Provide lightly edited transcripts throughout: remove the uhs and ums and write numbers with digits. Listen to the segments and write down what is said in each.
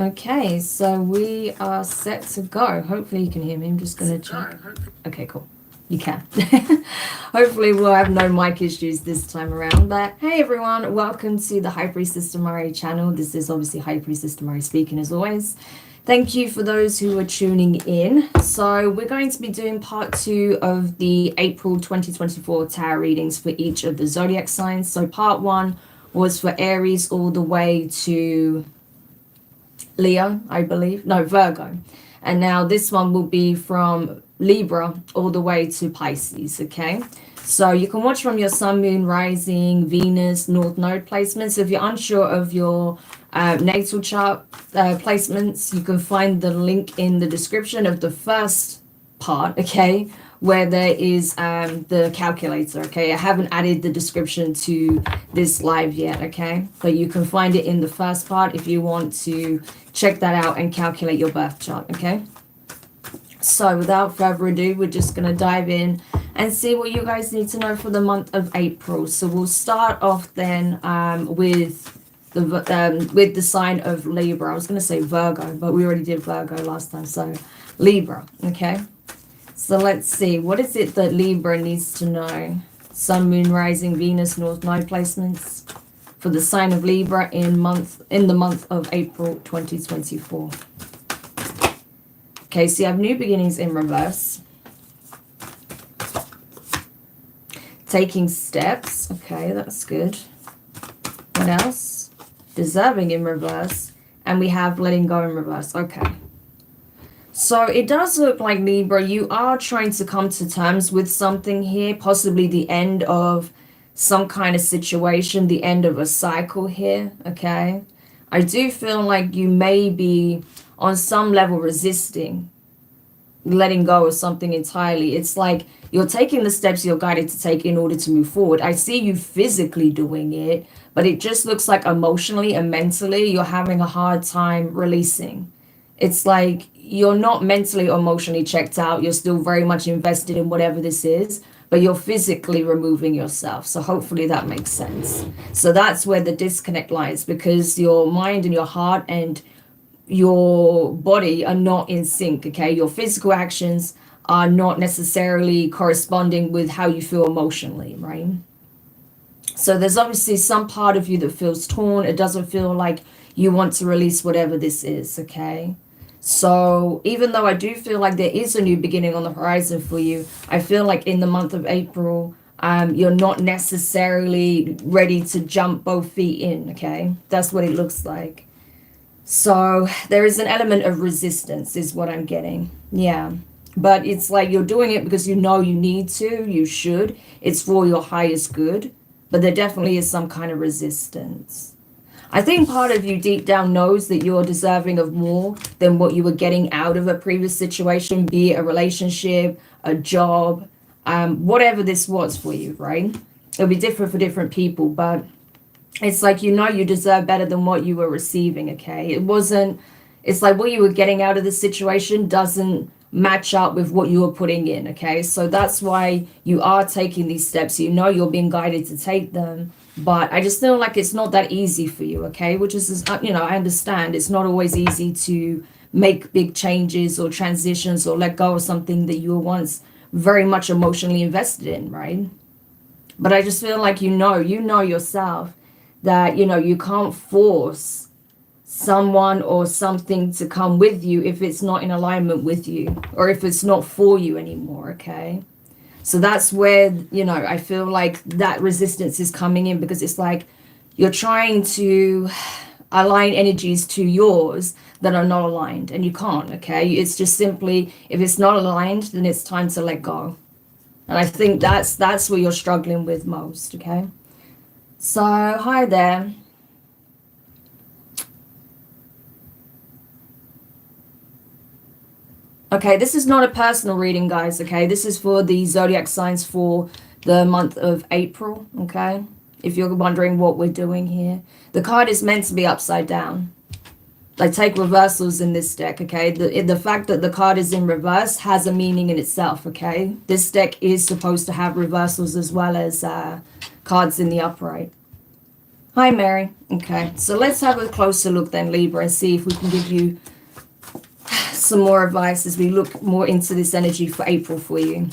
Okay, so we are set to go. Hopefully you can hear me. I'm just going to check. Okay, cool. You can. Hopefully we'll have no mic issues this time around. But hey everyone, welcome to the High Priestess Tamari channel. This is obviously High Priestess Tamari speaking as always. Thank you for those who are tuning in. So we're going to be doing part 2 of the April 2024 tarot readings for each of the zodiac signs. So part 1 was for Aries all the way to Leo, I believe. No, Virgo. And now this one will be from Libra all the way to Pisces, okay? So you can watch from your sun, moon, rising, Venus, North Node placements. If you're unsure of your natal chart placements, you can find the link in the description of the first part, okay, where there is the calculator, okay? I haven't added the description to this live yet, okay? But you can find it in the first part if you want to check that out and calculate your birth chart, okay? So without further ado, we're just going to dive in and see what you guys need to know for the month of April. So we'll start off then with the sign of Libra. I was going to say Virgo, but we already did Virgo last time, so Libra, okay? So let's see, what is it that Libra needs to know? Sun, moon, rising, Venus, North Node placements for the sign of Libra in the month of April 2024. Okay, so you have new beginnings in reverse. Taking steps. Okay, that's good. What else? Deserving in reverse. And we have letting go in reverse. Okay. So it does look like, Libra, you are trying to come to terms with something here. Possibly the end of some kind of situation. The end of a cycle here. Okay. I do feel like you may be on some level resisting letting go of something entirely. It's like you're taking the steps you're guided to take in order to move forward. I see you physically doing it, but it just looks like emotionally and mentally you're having a hard time releasing. It's like you're not mentally or emotionally checked out. You're still very much invested in whatever this is, but you're physically removing yourself. So hopefully that makes sense. So that's where the disconnect lies, because your mind and your heart and your body are not in sync, okay? Your physical actions are not necessarily corresponding with how you feel emotionally, right? So there's obviously some part of you that feels torn. It doesn't feel like you want to release whatever this is, okay? So even though I do feel like there is a new beginning on the horizon for you, I feel like in the month of April, you're not necessarily ready to jump both feet in, okay? That's what it looks like. So there is an element of resistance is what I'm getting. Yeah. But it's like you're doing it because you know you need to, you should. It's for your highest good. But there definitely is some kind of resistance. I think part of you deep down knows that you're deserving of more than what you were getting out of a previous situation, be it a relationship, a job, whatever this was for you, right? It'll be different for different people, but it's like, you know, you deserve better than what you were receiving, okay? It's like what you were getting out of the situation doesn't match up with what you were putting in, okay? So that's why you are taking these steps. You know you're being guided to take them, but I just feel like it's not that easy for you, okay? Which is, you know, I understand it's not always easy to make big changes or transitions or let go of something that you were once very much emotionally invested in, right? But I just feel like you know yourself that, you know, you can't force someone or something to come with you if it's not in alignment with you or if it's not for you anymore, okay? So that's where, you know, I feel like that resistance is coming in, because it's like you're trying to align energies to yours that are not aligned, and you can't, okay? It's just simply, if it's not aligned, then it's time to let go. And I think that's where you're struggling with most, okay? So, hi there. Okay, this is not a personal reading, guys, okay? This is for the zodiac signs for the month of April, okay? If you're wondering what we're doing here. The card is meant to be upside down. I take reversals in this deck, okay? The fact that the card is in reverse has a meaning in itself, okay? This deck is supposed to have reversals as well as cards in the upright. Hi, Mary. Okay, so let's have a closer look then, Libra, and see if we can give you some more advice as we look more into this energy for April for you.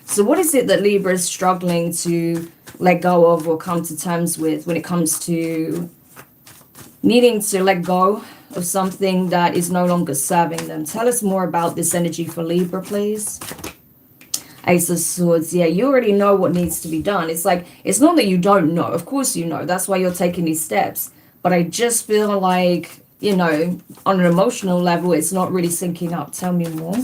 So what is it that Libra is struggling to let go of or come to terms with when it comes to needing to let go of something that is no longer serving them? Tell us more about this energy for Libra, please. Ace of Swords. Yeah, you already know what needs to be done. It's like, it's not that you don't know. Of course you know. That's why you're taking these steps. But I just feel like, you know, on an emotional level, it's not really syncing up. Tell me more.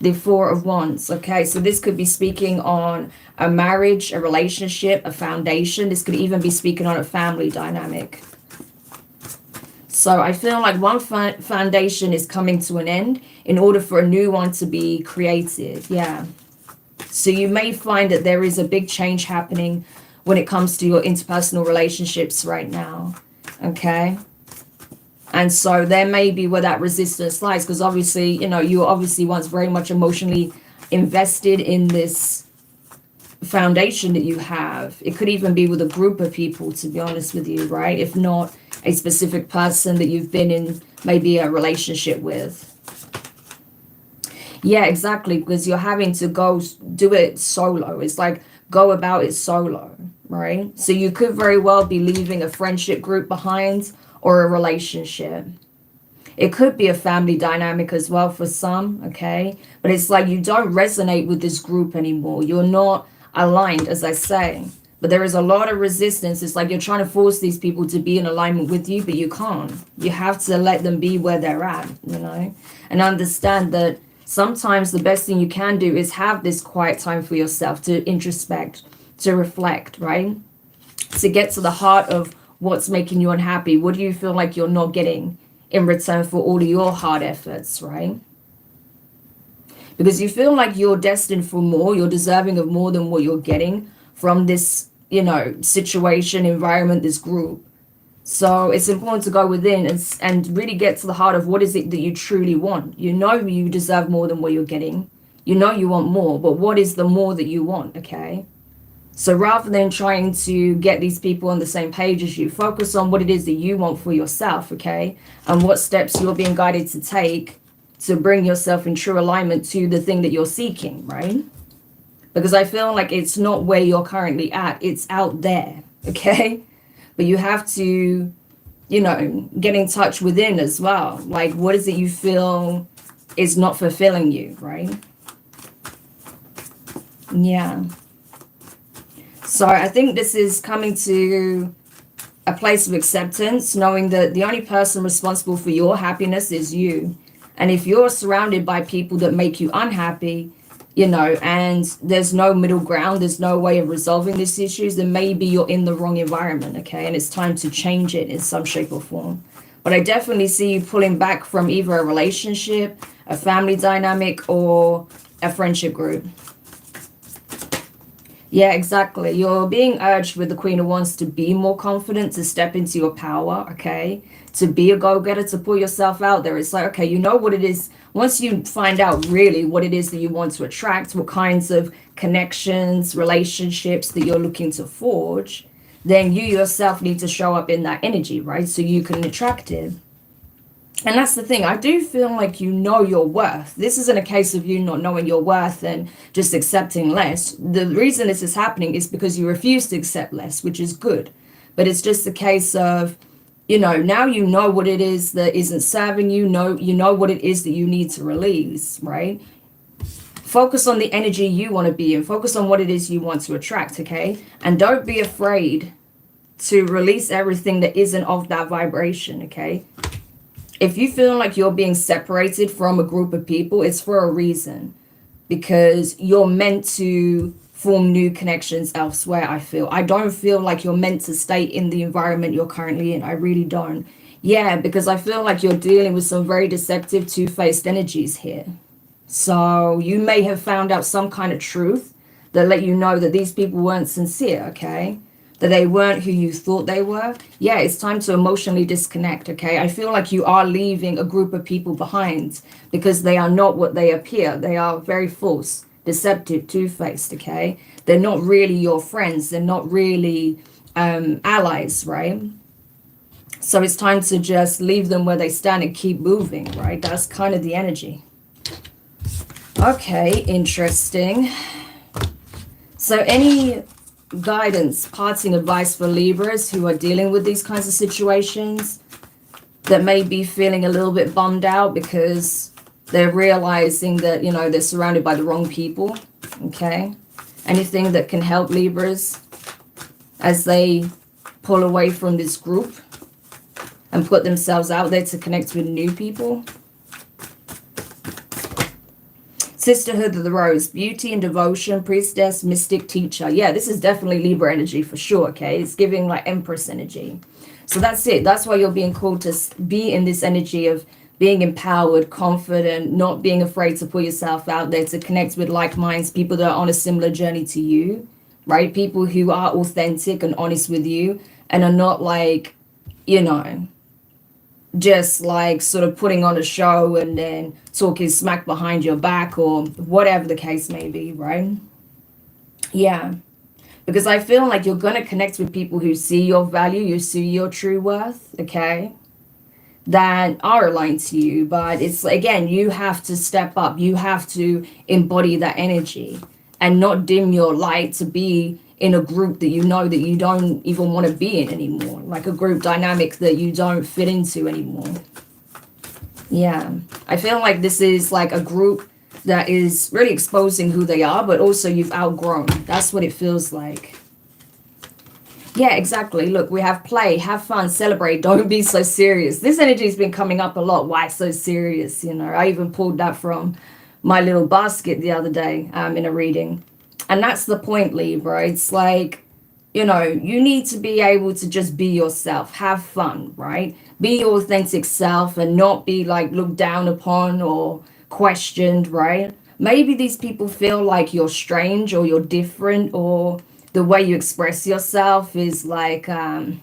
The Four of Wands. Okay, so this could be speaking on a marriage, a relationship, a foundation. This could even be speaking on a family dynamic. So I feel like one foundation is coming to an end in order for a new one to be created. Yeah. So you may find that there is a big change happening when it comes to your interpersonal relationships right now. Okay. And so there may be where that resistance lies, because obviously, you know, you were obviously once very much emotionally invested in this foundation that you have. It could even be with a group of people, to be honest with you, right? If not a specific person that you've been in maybe a relationship with. Yeah, exactly, because you're having to go do it solo. It's like go about it solo, right? So you could very well be leaving a friendship group behind or a relationship. It could be a family dynamic as well for some, okay? But it's like you don't resonate with this group anymore. You're not aligned, as I say. But there is a lot of resistance. It's like you're trying to force these people to be in alignment with you, but you can't. You have to let them be where they're at, you know? And understand that sometimes the best thing you can do is have this quiet time for yourself to introspect, to reflect, right? To get to the heart of what's making you unhappy. What do you feel like you're not getting in return for all of your hard efforts, right? Because you feel like you're destined for more, you're deserving of more than what you're getting from this, you know, situation, environment, this group. So it's important to go within and really get to the heart of what is it that you truly want. You know you deserve more than what you're getting. You know you want more, but what is the more that you want, okay? So rather than trying to get these people on the same page as you, focus on what it is that you want for yourself, okay? And what steps you're being guided to take to bring yourself in true alignment to the thing that you're seeking, right? Because I feel like it's not where you're currently at. It's out there, okay? But you have to, you know, get in touch within as well. Like, what is it you feel is not fulfilling you, right? Yeah. So I think this is coming to a place of acceptance, knowing that the only person responsible for your happiness is you. And if you're surrounded by people that make you unhappy, you know, and there's no middle ground, there's no way of resolving these issues, then maybe you're in the wrong environment, okay? And it's time to change it in some shape or form. But I definitely see you pulling back from either a relationship, a family dynamic, or a friendship group. Yeah, exactly. You're being urged with the Queen of Wands to be more confident, to step into your power, okay? To be a go-getter, to put yourself out there. It's like, okay, you know what it is. Once you find out really what it is that you want to attract, what kinds of connections, relationships that you're looking to forge, then you yourself need to show up in that energy, right? So you can attract it. And that's the thing. I do feel like you know your worth. This isn't a case of you not knowing your worth and just accepting less. The reason this is happening is because you refuse to accept less, which is good. But it's just a case of, you know, now you know what it is that isn't serving you. You know what it is that you need to release, right? Focus on the energy you want to be in. Focus on what it is you want to attract, okay? And don't be afraid to release everything that isn't of that vibration, okay? If you feel like you're being separated from a group of people, it's for a reason, because you're meant to form new connections elsewhere. I don't feel like you're meant to stay in the environment you're currently in. I really don't. Yeah, because I feel like you're dealing with some very deceptive, two-faced energies here. So you may have found out some kind of truth that let you know that these people weren't sincere, okay? That they weren't who you thought they were. Yeah, it's time to emotionally disconnect, okay? I feel like you are leaving a group of people behind because they are not what they appear. They are very false, deceptive, two-faced, okay? They're not really your friends. They're not really allies, right? So it's time to just leave them where they stand and keep moving, right? That's kind of the energy. Okay, interesting. So any guidance, parting advice for Libras who are dealing with these kinds of situations that may be feeling a little bit bummed out because they're realizing that, you know, they're surrounded by the wrong people, okay? Anything that can help Libras as they pull away from this group and put themselves out there to connect with new people. Sisterhood of the Rose, beauty and devotion, priestess, mystic, teacher. Yeah, this is definitely Libra energy for sure, okay? It's giving like Empress energy. So that's it. That's why you're being called to be in this energy of being empowered, confident, not being afraid to put yourself out there, to connect with like minds, people that are on a similar journey to you, right? People who are authentic and honest with you and are not like, you know, just like sort of putting on a show and then talking smack behind your back or whatever the case may be, right? Yeah. Because I feel like you're going to connect with people who see your value, you see your true worth, okay? That are aligned to you. But it's, again, you have to step up. You have to embody that energy and not dim your light to be in a group that you know that you don't even want to be in anymore. Like a group dynamic that you don't fit into anymore. Yeah. I feel like this is like a group that is really exposing who they are, but also you've outgrown. That's what it feels like. Yeah, exactly. Look, we have play, have fun, celebrate, don't be so serious. This energy has been coming up a lot. Why so serious? You know, I even pulled that from my little basket the other day in a reading. And that's the point, Libra. It's like, you know, you need to be able to just be yourself, have fun, right? Be your authentic self and not be like looked down upon or questioned, right? Maybe these people feel like you're strange or you're different or the way you express yourself is like, I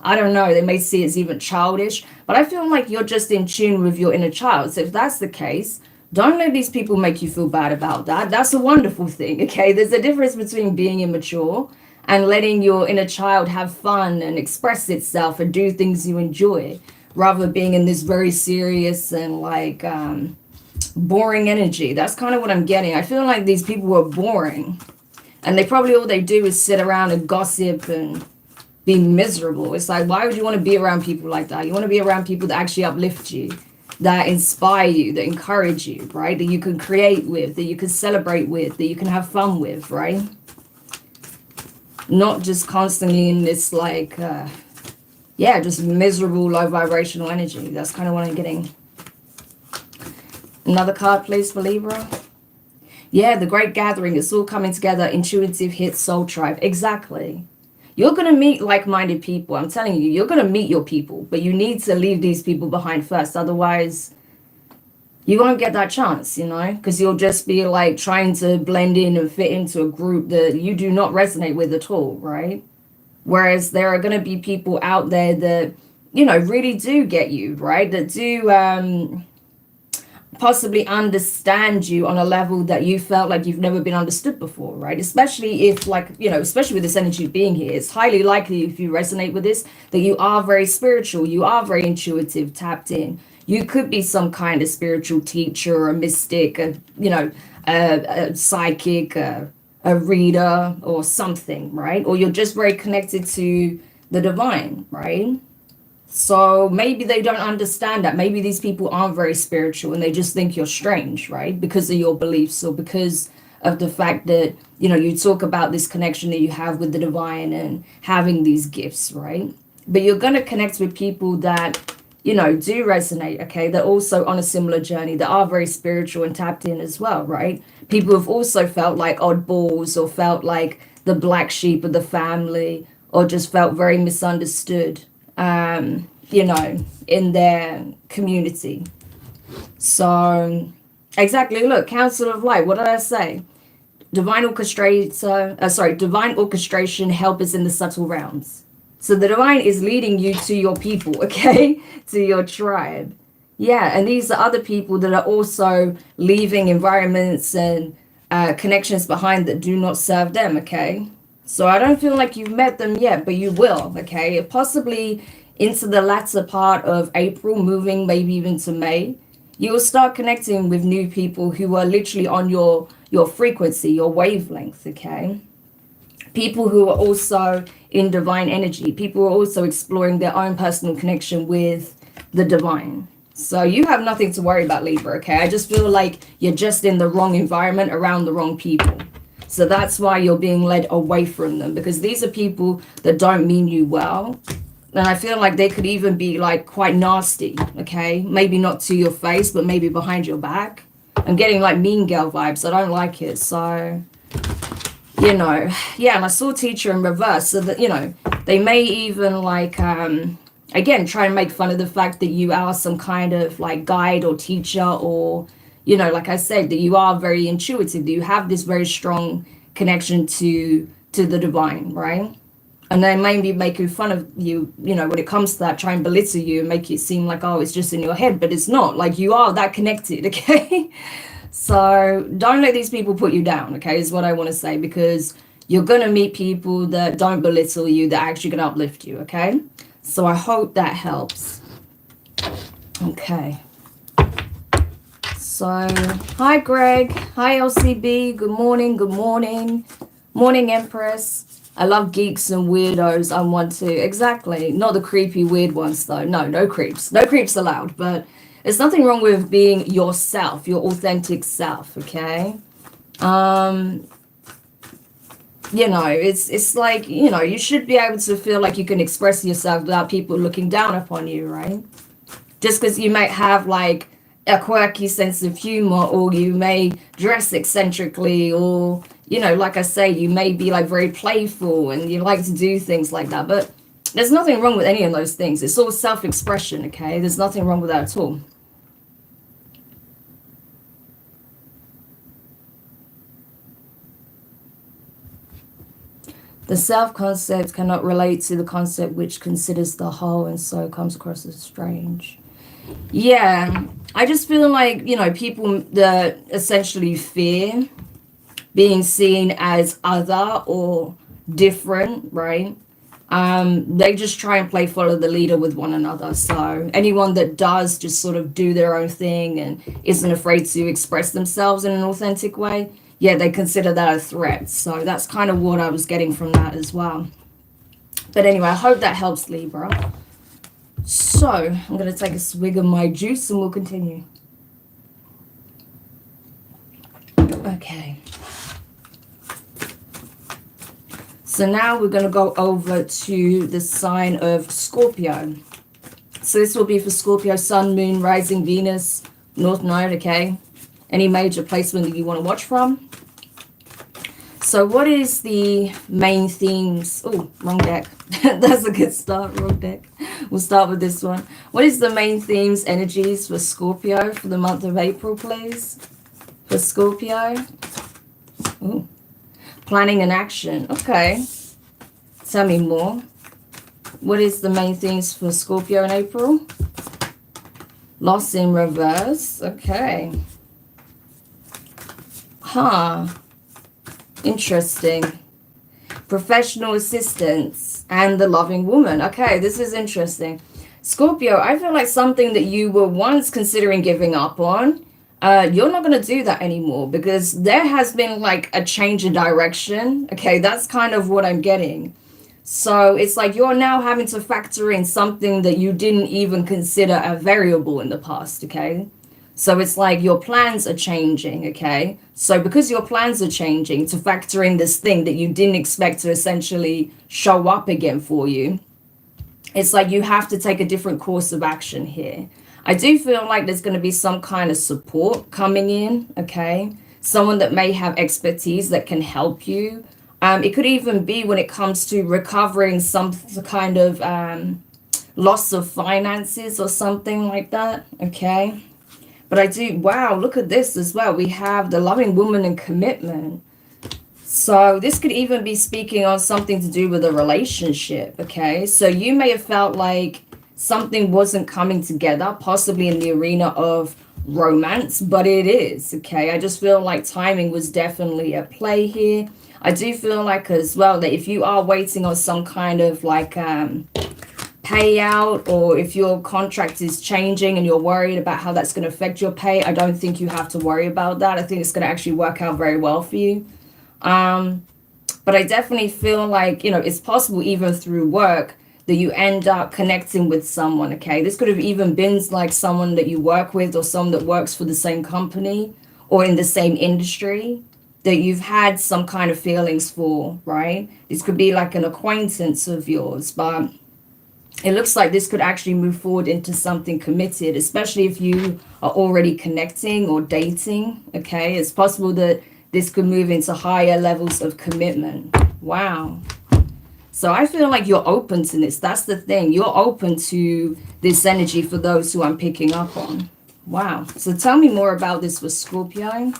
don't know, they may see it as even childish, but I feel like you're just in tune with your inner child. So if that's the case, don't let these people make you feel bad about that. That's a wonderful thing, okay? There's a difference between being immature and letting your inner child have fun and express itself and do things you enjoy, rather being in this very serious and like boring energy. That's kind of what I'm getting. I feel like these people are boring and they probably all they do is sit around and gossip and be miserable. It's like, why would you want to be around people like that? You want to be around people that actually uplift you, that inspire you, that encourage you, right? That you can create with, that you can celebrate with, that you can have fun with, right? Not just constantly in this like, yeah, just miserable, low vibrational energy. That's kind of what I'm getting. Another card, please, for Libra. Yeah, the Great Gathering. It's all coming together. Intuitive hit, soul tribe. Exactly. You're going to meet like-minded people. I'm telling you, you're going to meet your people, but you need to leave these people behind first. Otherwise, you won't get that chance, you know, because you'll just be like trying to blend in and fit into a group that you do not resonate with at all, right? Whereas there are going to be people out there that, you know, really do get you, right? That do possibly understand you on a level that you felt like you've never been understood before, right? Especially if, like, you know, especially with this energy being here, it's highly likely, if you resonate with this, that you are very spiritual, you are very intuitive, tapped in. You could be some kind of spiritual teacher or a mystic, you know, a psychic, a reader or something, right? Or you're just very connected to the divine, right? So maybe they don't understand that. Maybe these people aren't very spiritual and they just think you're strange, right? Because of your beliefs or because of the fact that, you know, you talk about this connection that you have with the divine and having these gifts, right? But you're going to connect with people that, you know, do resonate, okay? They're also on a similar journey, that are very spiritual and tapped in as well, right? People have also felt like oddballs or felt like the black sheep of the family or just felt very misunderstood, you know, in their community. So, exactly, look, Council of Light, what did I say? Divine orchestrator, divine orchestration, help is in the subtle realms. So the divine is leading you to your people, okay? To your tribe. Yeah, and these are other people that are also leaving environments and connections behind that do not serve them, okay? So I don't feel like you've met them yet, but you will, okay? Possibly into the latter part of April, moving maybe even to May, you will start connecting with new people who are literally on your frequency, your wavelength, okay? People who are also in divine energy, people who are also exploring their own personal connection with the divine. So you have nothing to worry about, Libra, okay? I just feel like you're just in the wrong environment around the wrong people. So that's why you're being led away from them, because these are people that don't mean you well. And I feel like they could even be like quite nasty, okay? Maybe not to your face, but maybe behind your back. I'm getting like mean girl vibes. I don't like it. So, you know, yeah, and I saw teacher in reverse. So that, you know, they may even like, again, try and make fun of the fact that you are some kind of like guide or teacher, or, you know, like I said, that you are very intuitive, that you have this very strong connection to the divine, right? And they may be making fun of you, you know, when it comes to that, try and belittle you and make it seem like, oh, it's just in your head, but it's not. Like, you are that connected, okay? So don't let these people put you down, okay, is what I want to say, because you're going to meet people that don't belittle you, that are actually going to uplift you, okay? So I hope that helps. Okay. So, hi, Greg. Hi, LCB. Good morning. Good morning. Morning, Empress. I love geeks and weirdos. I'm one too. Exactly. Not the creepy weird ones though. No, no creeps. No creeps allowed. But there's nothing wrong with being yourself, your authentic self, okay? You know, it's like, you know, you should be able to feel like you can express yourself without people looking down upon you, right? Just because you might have like a quirky sense of humor, or you may dress eccentrically, or, you know, like I say, you may be like very playful and you like to do things like that. But there's nothing wrong with any of those things. It's all self-expression, okay? There's nothing wrong with that at all. The self-concept cannot relate to the concept which considers the whole, and so comes across as strange. Yeah, I just feel like, you know, people that essentially fear being seen as other or different, right? They just try and play follow the leader with one another. So anyone that does just sort of do their own thing and isn't afraid to express themselves in an authentic way, yeah, they consider that a threat. So that's kind of what I was getting from that as well. But anyway, I hope that helps, Libra. So I'm going to take a swig of my juice and we'll continue. Okay. So now we're going to go over to the sign of Scorpio. So this will be for Scorpio, Sun, Moon, Rising, Venus, North Node, okay? Any major placement that you want to watch from. So what is the main themes? Oh, wrong deck. That's a good start, wrong deck. We'll start with this one. What is the main themes, energies for Scorpio for the month of April, please? For Scorpio. Ooh. Planning and action. Okay. Tell me more. What is the main themes for Scorpio in April? Loss in reverse. Okay. Huh. Interesting. Professional assistance and the loving woman. Okay, this is interesting. Scorpio, I feel like something that you were once considering giving up on, you're not going to do that anymore, because there has been like a change in direction. Okay, that's kind of what I'm getting. So it's like you're now having to factor in something that you didn't even consider a variable in the past, okay? So it's like your plans are changing, okay? So because your plans are changing, to factor in this thing that you didn't expect to essentially show up again for you, it's like you have to take a different course of action here. I do feel like there's going to be some kind of support coming in, okay? Someone that may have expertise that can help you. It could even be when it comes to recovering some kind of loss of finances or something like that, okay? But I do, wow, look at this as well. We have the loving woman and commitment. So this could even be speaking on something to do with a relationship, okay? So you may have felt like something wasn't coming together, possibly in the arena of romance, but it is, okay? I just feel like timing was definitely at play here. I do feel like as well that if you are waiting on some kind of like payout, or if your contract is changing and you're worried about how that's going to affect your pay, I don't think you have to worry about that. I think it's going to actually work out very well for you. But I definitely feel like, it's possible even through work that you end up connecting with someone, okay? This could have even been like someone that you work with, or someone that works for the same company or in the same industry that you've had some kind of feelings for, right? This could be like an acquaintance of yours, but it looks like this could actually move forward into something committed, especially if you are already connecting or dating, okay? It's possible that this could move into higher levels of commitment. Wow. So I feel like you're open to this. That's the thing. You're open to this energy for those who I'm picking up on. Wow. So tell me more about this for Scorpio.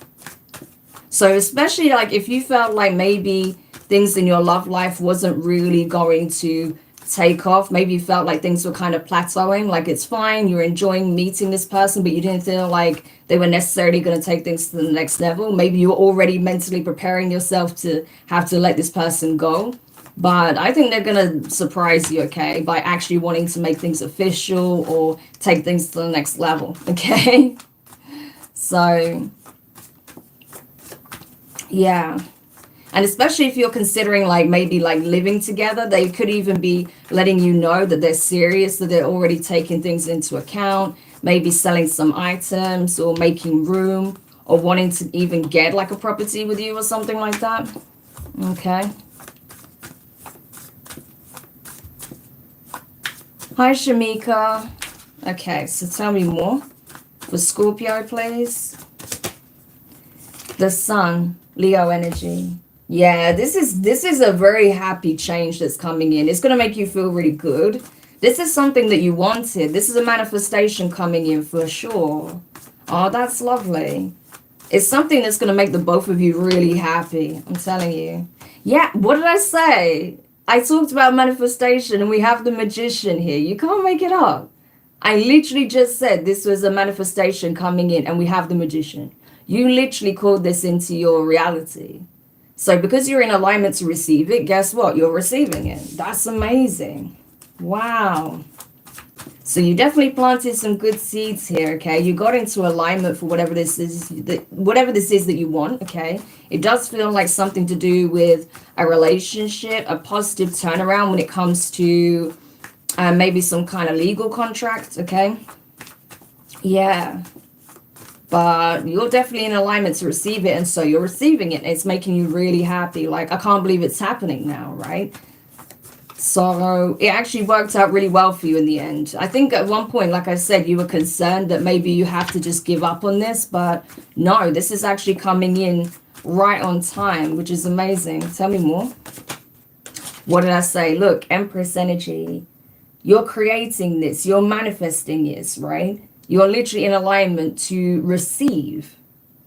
So especially like if you felt like maybe things in your love life wasn't really going to take off, maybe you felt like things were kind of plateauing, like it's fine, you're enjoying meeting this person, but you didn't feel like they were necessarily going to take things to the next level. Maybe you're already mentally preparing yourself to have to let this person go. But I think they're going to surprise you, okay, by actually wanting to make things official or take things to the next level, okay? So, yeah. And especially if you're considering like maybe like living together, they could even be letting you know that they're serious, that they're already taking things into account, maybe selling some items or making room or wanting to even get like a property with you or something like that. Okay. Hi, Shamika. Okay, so tell me more. For Scorpio, please. The Sun, Leo energy. Yeah, this is a very happy change that's coming in. It's going to make you feel really good. This is something that you wanted. This is a manifestation coming in for sure. Oh, that's lovely. It's something that's going to make the both of you really happy. I'm telling you. Yeah, what did I say? I talked about manifestation and we have the Magician here. You can't make it up. I literally just said this was a manifestation coming in and we have the Magician. You literally called this into your reality. So because you're in alignment to receive it, guess what? You're receiving it. That's amazing. Wow. So you definitely planted some good seeds here, okay? You got into alignment for whatever this is that you want, okay? It does feel like something to do with a relationship, a positive turnaround when it comes to maybe some kind of legal contract, okay? Yeah. But you're definitely in alignment to receive it, and so you're receiving it. It's making you really happy. Like, I can't believe it's happening now, right? So it actually worked out really well for you in the end. I think at one point, like I said, you were concerned that maybe you have to just give up on this, but no, this is actually coming in right on time, which is amazing. Tell me more. What did I say? Look, Empress energy. You're creating this. You're manifesting this, right? You're literally in alignment to receive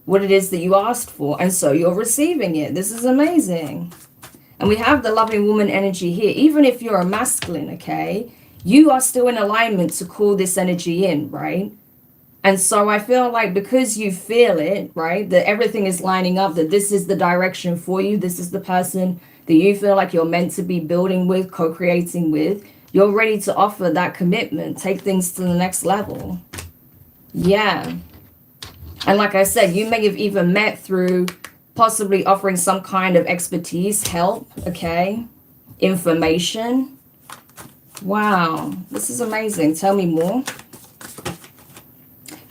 what it is that you asked for. And so you're receiving it. This is amazing. And we have the loving woman energy here. Even if you're a masculine, okay, you are still in alignment to call this energy in, right? And so I feel like because you feel it, right, that everything is lining up, that this is the direction for you. This is the person that you feel like you're meant to be building with, co-creating with. You're ready to offer that commitment, take things to the next level. Yeah. And like I said, you may have even met through possibly offering some kind of expertise, help, okay, information. Wow, this is amazing. Tell me more.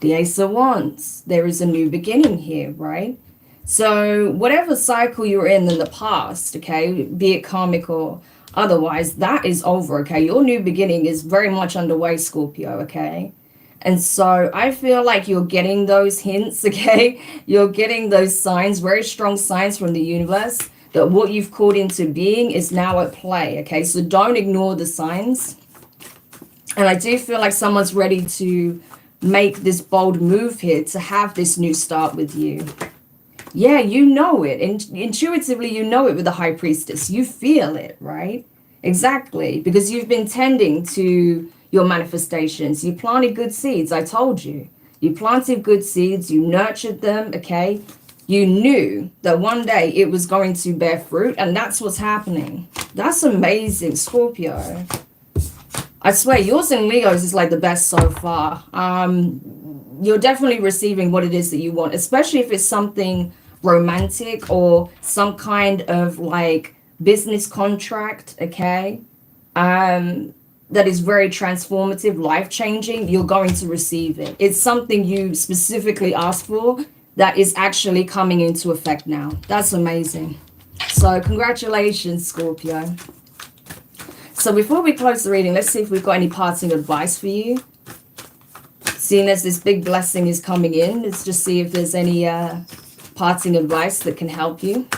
The Ace of Wands. There is a new beginning here, right? So whatever cycle you're in the past, okay, be it karmic or otherwise, that is over, okay? Your new beginning is very much underway, Scorpio, okay? And so I feel like you're getting those hints, okay? You're getting those signs, very strong signs from the universe that what you've called into being is now at play, okay? So don't ignore the signs. And I do feel like someone's ready to make this bold move here to have this new start with you. Yeah, you know it. Intuitively, you know it with the High Priestess. You feel it, right? Exactly. Because you've been tending to your manifestations. You planted good seeds. I told you. You planted good seeds, you nurtured them, okay? You knew that one day it was going to bear fruit, and that's what's happening. That's amazing, Scorpio. I swear, yours and Leo's is like the best so far. You're definitely receiving what it is that you want, especially if it's something romantic or some kind of like business contract, okay? That is very transformative, life-changing. You're going to receive it. It's something you specifically asked for that is actually coming into effect now. That's amazing. So congratulations, Scorpio. So before we close the reading, let's see if we've got any parting advice for you. Seeing as this big blessing is coming in, let's just see if there's any parting advice that can help you.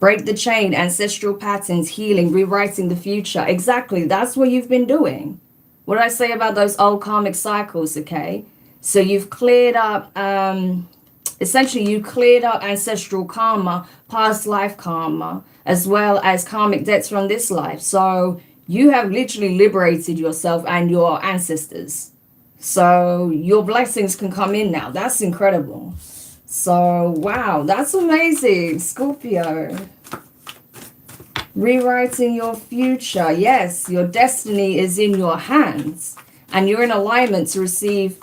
Break the chain, ancestral patterns, healing, rewriting the future. Exactly, that's what you've been doing. What did I say about those old karmic cycles, okay? So you've cleared up, essentially you cleared up ancestral karma, past life karma, as well as karmic debts from this life. So you have literally liberated yourself and your ancestors. So your blessings can come in now. That's incredible. So, wow, that's amazing, Scorpio. Rewriting your future. Yes, your destiny is in your hands. And you're in alignment to receive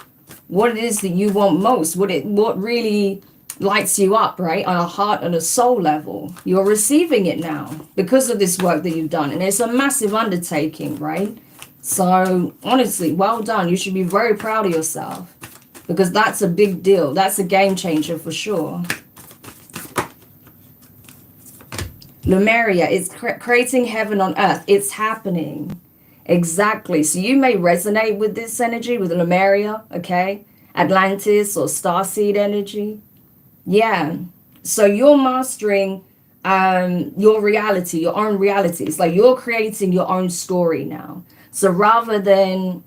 what it is that you want most. What really lights you up, right? On a heart and a soul level. You're receiving it now because of this work that you've done. And it's a massive undertaking, right? So, honestly, well done. You should be very proud of yourself. Because that's a big deal. That's a game changer for sure. Lemuria is creating heaven on earth. It's happening. Exactly. So you may resonate with this energy, with Lemuria, okay? Atlantis or starseed energy. Yeah. So you're mastering your reality, your own reality. It's like you're creating your own story now. So rather than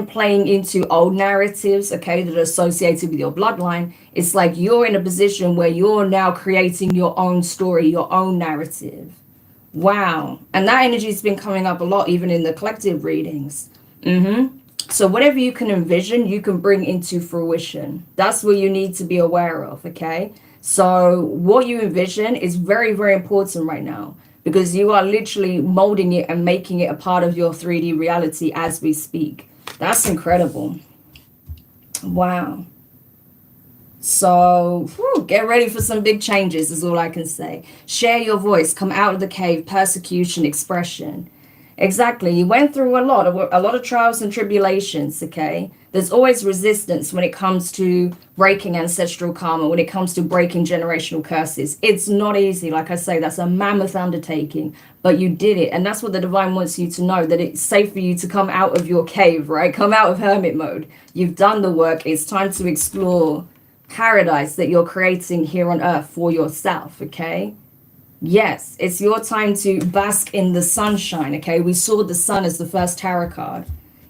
playing into old narratives, okay, that are associated with your bloodline, it's like you're in a position where you're now creating your own story, your own narrative. Wow. And that energy has been coming up a lot, even in the collective readings. So whatever you can envision, you can bring into fruition. That's what you need to be aware of, okay? So what you envision is very, very important right now, because you are literally molding it and making it a part of your 3D reality as we speak. That's incredible. Wow. So get ready for some big changes is all I can say. Share your voice. Come out of the cave. Persecution, expression. Exactly. You went through a lot of trials and tribulations, okay? There's always resistance when it comes to breaking ancestral karma, when it comes to breaking generational curses. It's not easy. Like I say, that's a mammoth undertaking, but you did it. And that's what the divine wants you to know, that it's safe for you to come out of your cave, right? Come out of hermit mode. You've done the work. It's time to explore paradise that you're creating here on earth for yourself, okay? Yes, it's your time to bask in the sunshine, okay? We saw the sun as the first tarot card.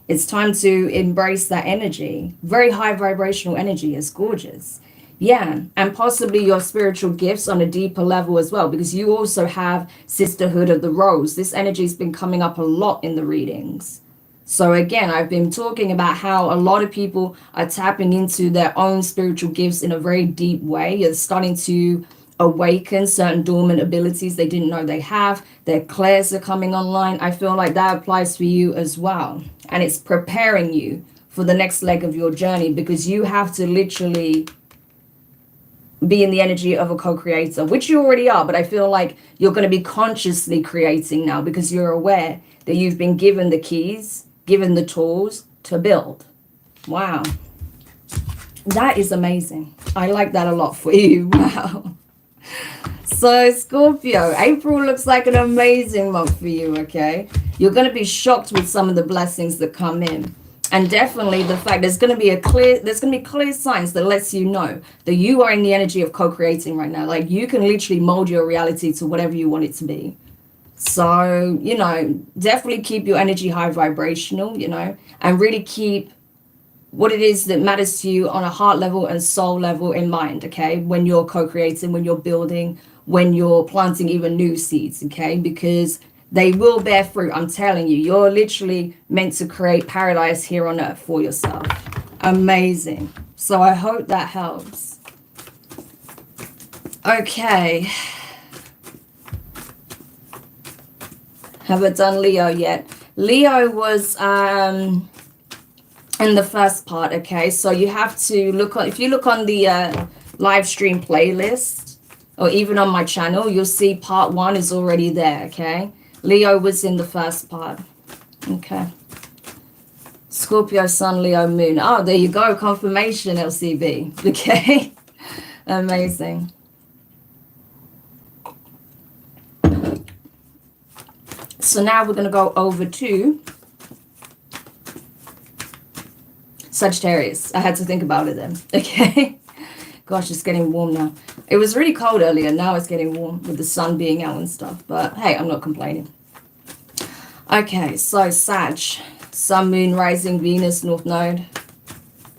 It's time to embrace that energy. Very high vibrational energy. It's gorgeous. Yeah, and possibly your spiritual gifts on a deeper level as well, because you also have Sisterhood of the Rose. This energy has been coming up a lot in the readings. So again, I've been talking about how a lot of people are tapping into their own spiritual gifts in a very deep way. You're starting to awaken certain dormant abilities they didn't know they have. Their clairs are coming online. I feel like that applies for you as well. And it's preparing you for the next leg of your journey, because you have to literally be in the energy of a co-creator, which you already are, but I feel like you're going to be consciously creating now, because you're aware that you've been given the keys, given the tools to build. Wow. That is amazing. I like that a lot for you. Wow. So Scorpio, April looks like an amazing month for you, okay? You're going to be shocked with some of the blessings that come in. And definitely the fact there's going to be clear signs that lets you know that you are in the energy of co-creating right now. Like you can literally mold your reality to whatever you want it to be. So, you know, definitely keep your energy high vibrational, you know, and really keep what it is that matters to you on a heart level and soul level in mind, okay? When you're co-creating, when you're building, when you're planting even new seeds, okay? Because They will bear fruit. I'm telling you, you're literally meant to create paradise here on earth for yourself. Amazing. So I hope that helps. Okay. Haven't done Leo yet. Leo was in the first part, okay? So you have to look on, if you look on the live stream playlist, or even on my channel, you'll see part 1 is already there, okay? Leo was in the first part. Okay. Scorpio, Sun, Leo, Moon. Oh, there you go. Confirmation, LCB. Okay. Amazing. So now we're going to go over to Sagittarius. I had to think about it then. Okay. Gosh, it's getting warm now. It was really cold earlier. Now it's getting warm with the sun being out and stuff. But hey, I'm not complaining. Okay, so Sag, Sun, Moon, Rising, Venus, North Node.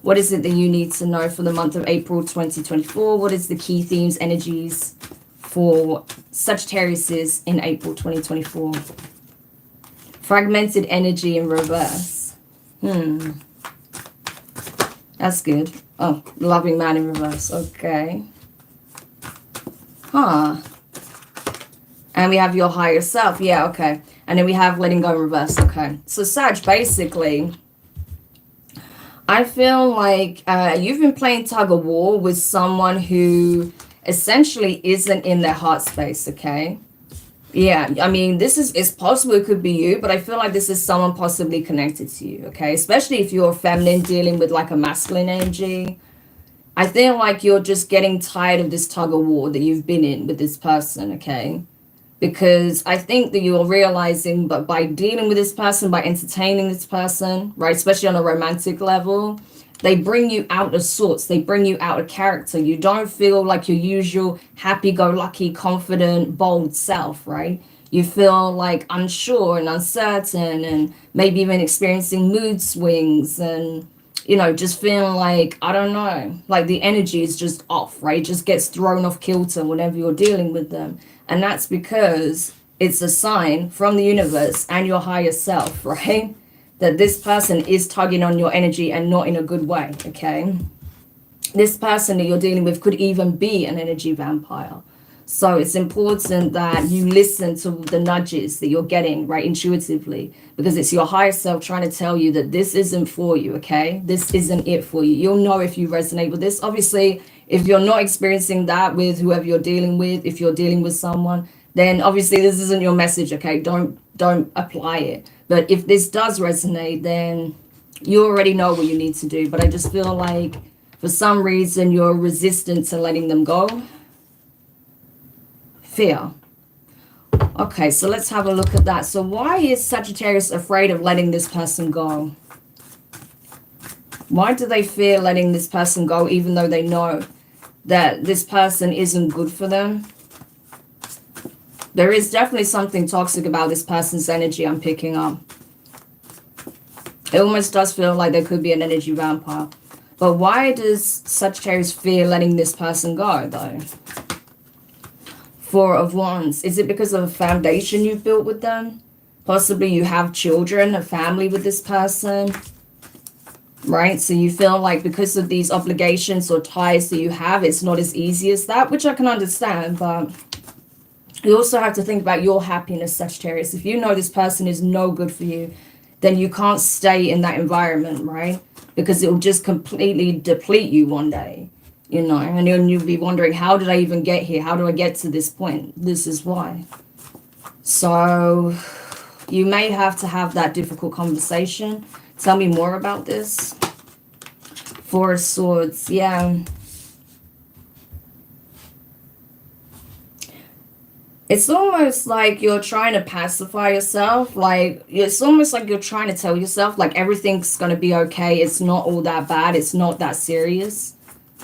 What is it that you need to know for the month of April 2024? What is the key themes, energies for Sagittarius in April 2024? Fragmented energy in reverse. That's good. Oh, loving man in reverse. Okay. Huh. And we have your higher self. Yeah, okay. And then we have letting go in reverse. Okay. So Sag, basically, I feel like you've been playing tug of war with someone who essentially isn't in their heart space, okay? Yeah, I mean, it's possible it could be you, but I feel like this is someone possibly connected to you, okay? Especially if you're feminine dealing with like a masculine energy. I feel like you're just getting tired of this tug of war that you've been in with this person, okay? Because I think that you're realizing, but by dealing with this person, by entertaining this person, right, especially on a romantic level, they bring you out of sorts. They bring you out of character. You don't feel like your usual happy-go-lucky, confident, bold self, right? You feel like unsure and uncertain and maybe even experiencing mood swings and, you know, just feeling like, I don't know, like the energy is just off, right? It just gets thrown off kilter whenever you're dealing with them. And that's because it's a sign from the universe and your higher self, right? That this person is tugging on your energy and not in a good way, okay? This person that you're dealing with could even be an energy vampire. So it's important that you listen to the nudges that you're getting, right, intuitively, because it's your higher self trying to tell you that this isn't for you, okay? This isn't it for you. You'll know if you resonate with this. Obviously, if you're not experiencing that with whoever you're dealing with, if you're dealing with someone, then obviously this isn't your message, okay? Don't apply it. But if this does resonate, then you already know what you need to do. But I just feel like for some reason you're resistant to letting them go. Fear. Okay, so let's have a look at that. So why is Sagittarius afraid of letting this person go? Why do they fear letting this person go even though they know that this person isn't good for them? There is definitely something toxic about this person's energy I'm picking up. It almost does feel like there could be an energy vampire. But why does Sagittarius fear letting this person go, though? Four of Wands. Is it because of a foundation you've built with them? Possibly you have children, a family with this person. Right? So you feel like because of these obligations or ties that you have, it's not as easy as that, which I can understand, but you also have to think about your happiness, Sagittarius. If you know this person is no good for you, then you can't stay in that environment, right? Because it will just completely deplete you one day, you know, and then you'll be wondering, how did I even get here? How do I get to this point? This is why. So you may have to have that difficult conversation. Tell me more about this. Four of Swords, yeah. It's almost like you're trying to pacify yourself. Like, it's almost like you're trying to tell yourself, like, everything's going to be okay. It's not all that bad. It's not that serious.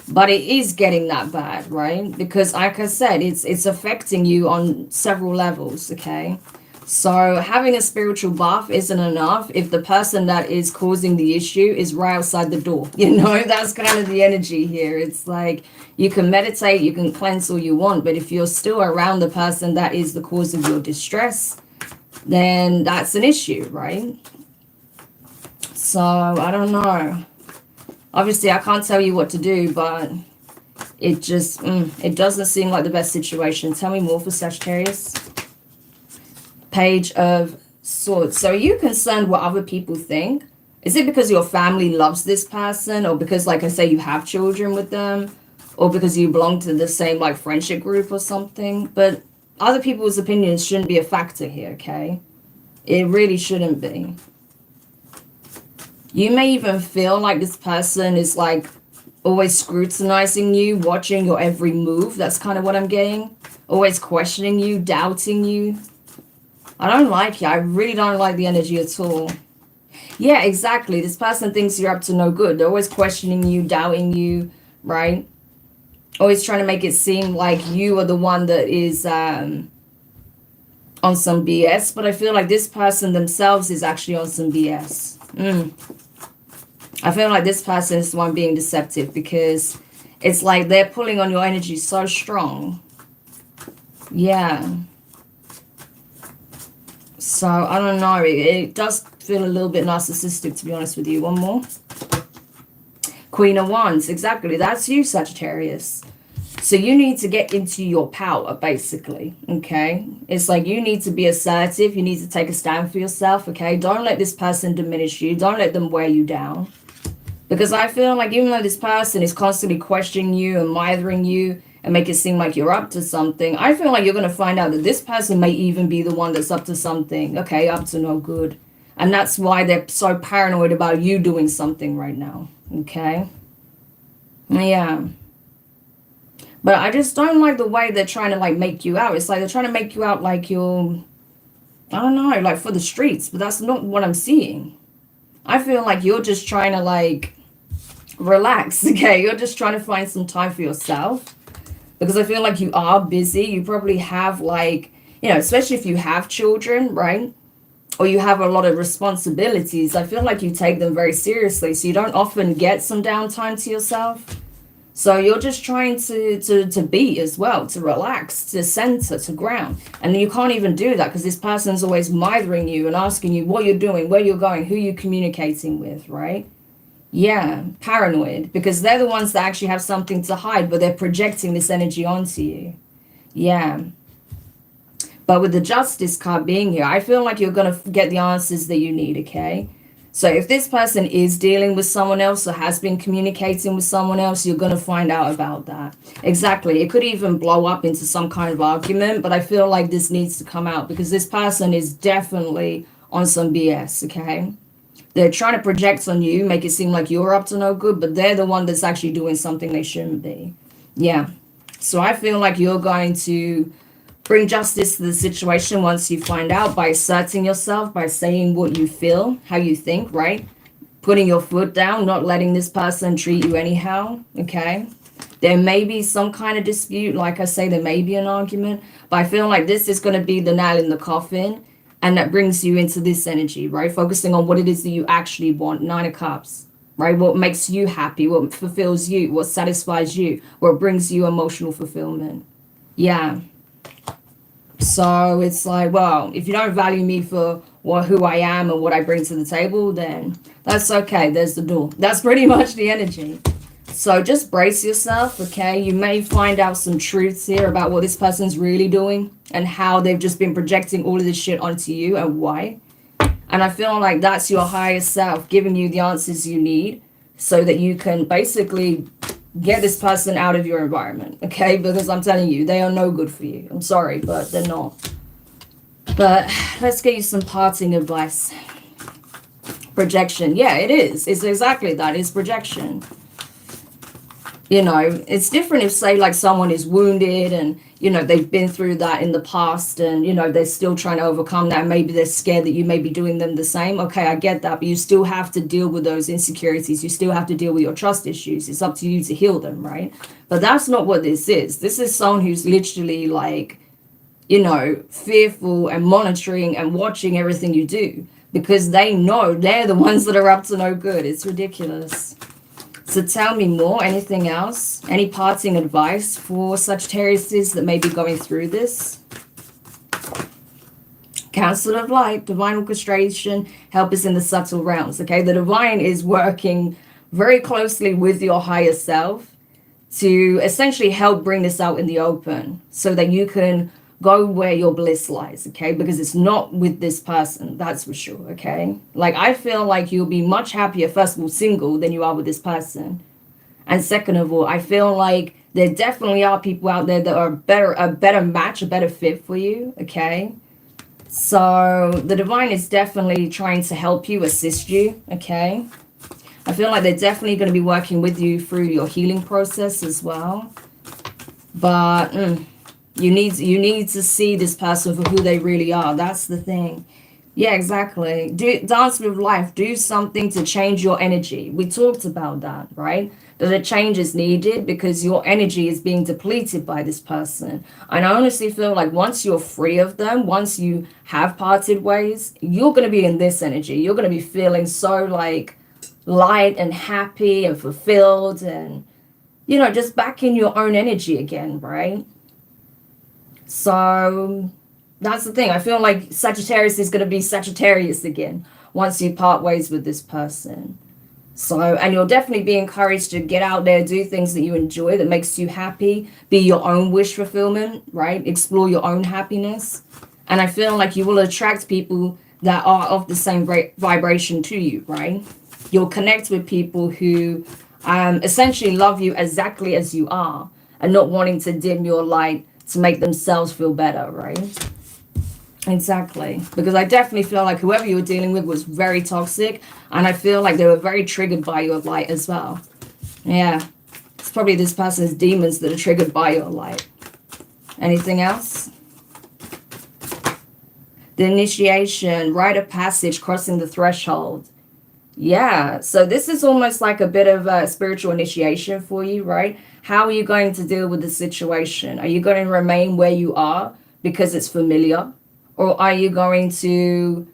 But it is getting that bad, right? Because, like I said, it's affecting you on several levels, okay? So having a spiritual buff isn't enough if the person that is causing the issue is right outside the door. You know, that's kind of the energy here. It's like you can meditate, you can cleanse all you want, but if you're still around the person that is the cause of your distress, then that's an issue, right? So I don't know. Obviously, I can't tell you what to do, but it just, it doesn't seem like the best situation. Tell me more for Sagittarius. Page of Swords. So are you concerned what other people think? Is it because your family loves this person, or because, like I say, you have children with them, or because you belong to the same like friendship group or something? But other people's opinions shouldn't be a factor here, okay? It really shouldn't be. You may even feel like this person is like always scrutinizing you, watching your every move. That's kind of what I'm getting. Always questioning you, doubting you. I don't like you. I really don't like the energy at all. Yeah, exactly. This person thinks you're up to no good. They're always questioning you, doubting you, right? Always trying to make it seem like you are the one that is on some BS. But I feel like this person themselves is actually on some BS. I feel like this person is the one being deceptive, because it's like they're pulling on your energy so strong. Yeah. So, I don't know. It does feel a little bit narcissistic, to be honest with you. One more. Queen of Wands. Exactly. That's you, Sagittarius. So you need to get into your power, basically. Okay? It's like you need to be assertive. You need to take a stand for yourself. Okay? Don't let this person diminish you. Don't let them wear you down. Because I feel like even though this person is constantly questioning you and mithering you and make it seem like you're up to something, I feel like you're going to find out that this person may even be the one that's up to something. Okay, up to no good. And that's why they're so paranoid about you doing something right now. Okay? Yeah. But I just don't like the way they're trying to like make you out. It's like they're trying to make you out like you're, I don't know, like for the streets. But that's not what I'm seeing. I feel like you're just trying to like relax, okay? You're just trying to find some time for yourself, because I feel like you are busy. You probably have like, you know, especially if you have children, right? Or you have a lot of responsibilities. I feel like you take them very seriously, so you don't often get some downtime to yourself. So you're just trying to be as well, to relax, to center, to ground. And you can't even do that because this person's always mithering you and asking you what you're doing, where you're going, who you're communicating with, right? Yeah, paranoid, because they're the ones that actually have something to hide, but they're projecting this energy onto you. Yeah. But with the Justice card being here, I feel like you're going to get the answers that you need, okay? So if this person is dealing with someone else or has been communicating with someone else, you're going to find out about that. Exactly. It could even blow up into some kind of argument, but I feel like this needs to come out because this person is definitely on some BS, okay? They're trying to project on you, make it seem like you're up to no good, but they're the one that's actually doing something they shouldn't be. Yeah. So I feel like you're going to bring justice to the situation once you find out by asserting yourself, by saying what you feel, how you think, right? Putting your foot down, not letting this person treat you anyhow, okay? There may be some kind of dispute. Like I say, there may be an argument, but I feel like this is going to be the nail in the coffin, and that brings you into this energy, right? Focusing on what it is that you actually want. 9 of Cups, right? What makes you happy, what fulfills you, what satisfies you, what brings you emotional fulfillment. Yeah. So it's like, well, if you don't value me for who I am and what I bring to the table, then that's okay. There's the door. That's pretty much the energy. So just brace yourself, okay? You may find out some truths here about what this person's really doing and how they've just been projecting all of this shit onto you and why. And I feel like that's your higher self giving you the answers you need so that you can basically get this person out of your environment, okay? Because I'm telling you, they are no good for you. I'm sorry, but they're not. But let's get you some parting advice. Projection. Yeah, it is. It's exactly that. It's projection. You know, it's different if, say, like someone is wounded and, you know, they've been through that in the past and, you know, they're still trying to overcome that. Maybe they're scared that you may be doing them the same. Okay, I get that. But you still have to deal with those insecurities. You still have to deal with your trust issues. It's up to you to heal them, right? But that's not what this is. This is someone who's literally like, you know, fearful and monitoring and watching everything you do because they know they're the ones that are up to no good. It's ridiculous. So tell me more. Anything else? Any parting advice for Sagittariuses that may be going through this? Council of Light, divine orchestration, help us in the subtle realms. Okay, the divine is working very closely with your higher self to essentially help bring this out in the open so that you can go where your bliss lies. Okay, because it's not with this person, that's for sure. Okay, like I feel like you'll be much happier, first of all, single than you are with this person. And second of all, I feel like there definitely are people out there that are a better match, a better fit for you. Okay, so the divine is definitely trying to help you, assist you. Okay, I feel like they're definitely going to be working with you through your healing process as well. But you need to see this person for who they really are. That's the thing. Yeah, exactly. Dance with life. Do something to change your energy. We talked about that, right? That a change is needed because your energy is being depleted by this person. And I honestly feel like once you're free of them, once you have parted ways, you're going to be in this energy. You're going to be feeling so like light and happy and fulfilled and, you know, just back in your own energy again, right? So that's the thing. I feel like Sagittarius is going to be Sagittarius again once you part ways with this person. So, and you'll definitely be encouraged to get out there, do things that you enjoy, that makes you happy, be your own wish fulfillment, right? Explore your own happiness. And I feel like you will attract people that are of the same vibration to you, right? You'll connect with people who essentially love you exactly as you are and not wanting to dim your light to make themselves feel better, right? Exactly. Because I definitely feel like whoever you were dealing with was very toxic, and I feel like they were very triggered by your light as well. Yeah. It's probably this person's demons that are triggered by your light. Anything else? The initiation, rite of passage, crossing the threshold. Yeah, so this is almost like a bit of a spiritual initiation for you, right? How are you going to deal with the situation? Are you going to remain where you are because it's familiar? Or are you going to,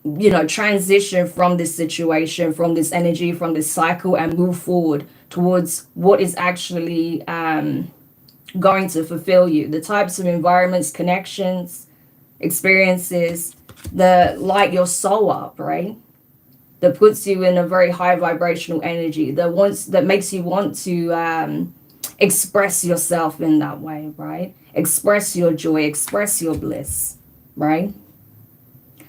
you know, transition from this situation, from this energy, from this cycle and move forward towards what is actually going to fulfill you? The types of environments, connections, experiences that light your soul up, right? That puts you in a very high vibrational energy, that makes you want to express yourself in that way, right? Express your joy, express your bliss, right?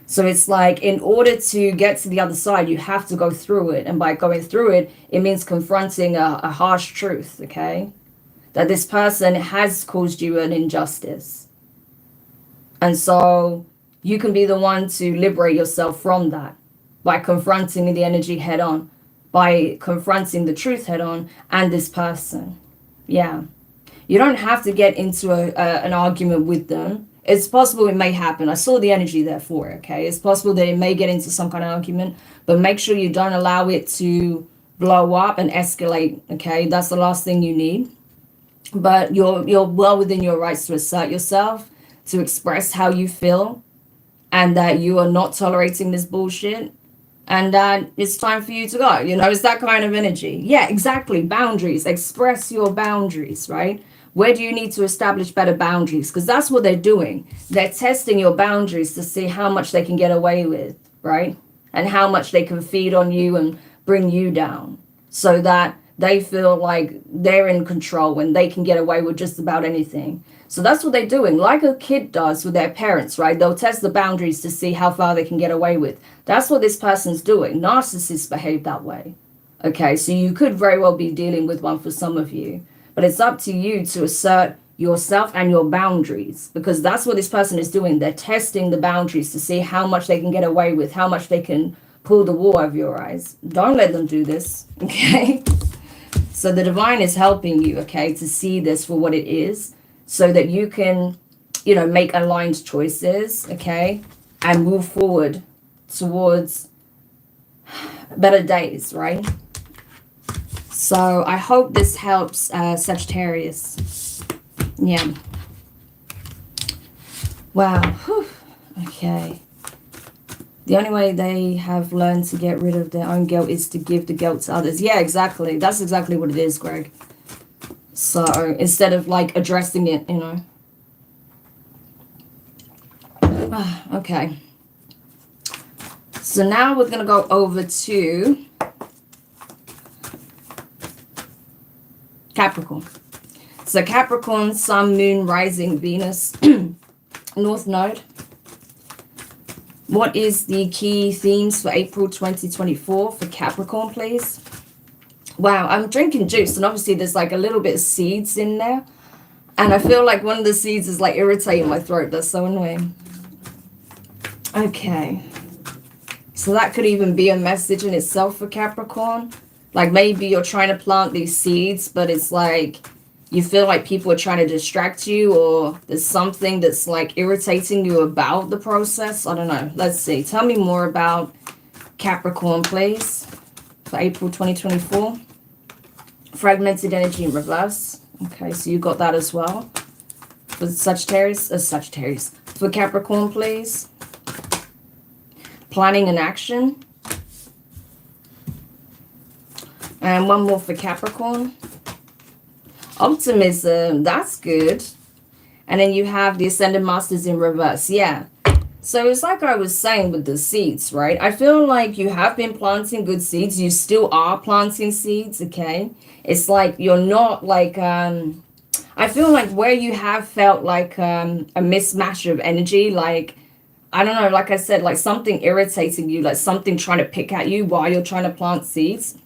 So it's like in order to get to the other side, you have to go through it. And by going through it, it means confronting a harsh truth, okay? That this person has caused you an injustice. And so you can be the one to liberate yourself from that by confronting the energy head on, by confronting the truth head on and this person. Yeah. You don't have to get into an argument with them. It's possible it may happen. I saw the energy there for it, okay? It's possible that it may get into some kind of argument, but make sure you don't allow it to blow up and escalate, okay? That's the last thing you need. But you're well within your rights to assert yourself, to express how you feel, and that you are not tolerating this bullshit, and that it's time for you to go. You know, it's that kind of energy. Yeah, exactly. Boundaries. Express your boundaries, right? Where do you need to establish better boundaries? Because that's what they're doing. They're testing your boundaries to see how much they can get away with, right? And how much they can feed on you and bring you down so that they feel like they're in control when they can get away with just about anything. So that's what they're doing, like a kid does with their parents, right? They'll test the boundaries to see how far they can get away with. That's what this person's doing. Narcissists behave that way. Okay, so you could very well be dealing with one for some of you, but it's up to you to assert yourself and your boundaries, because that's what this person is doing. They're testing the boundaries to see how much they can get away with, how much they can pull the wool over your eyes. Don't let them do this, okay? So the divine is helping you, okay, to see this for what it is, so that you can, you know, make aligned choices, okay, and move forward towards better days, right? So I hope this helps, Sagittarius. Yeah. Wow. Whew. Okay. The only way they have learned to get rid of their own guilt is to give the guilt to others. Yeah, exactly. That's exactly what it is, Greg. So instead of like addressing it, you know. Okay. So now we're going to go over to Capricorn. So Capricorn, Sun, Moon, Rising, Venus, North Node. What is the key themes for April 2024 for Capricorn, please? Wow, I'm drinking juice, and obviously there's like a little bit of seeds in there. And I feel like one of the seeds is like irritating my throat. That's so annoying. Okay. So that could even be a message in itself for Capricorn. Like maybe you're trying to plant these seeds, but it's like you feel like people are trying to distract you, or there's something that's like irritating you about the process. I don't know. Let's see. Tell me more about Capricorn, please, for April 2024. Fragmented energy in reverse. Okay, so you got that as well. For Sagittarius, for Capricorn, please. Planning and action. And one more for Capricorn. Optimism, that's good. And then you have the Ascended Masters in reverse. Yeah. So it's like I was saying with the seeds, right? I feel like you have been planting good seeds. You still are planting seeds, okay? It's like you're not like, I feel like where you have felt like a mismatch of energy, like, I don't know, like I said, like something irritating you, like something trying to pick at you while you're trying to plant seeds.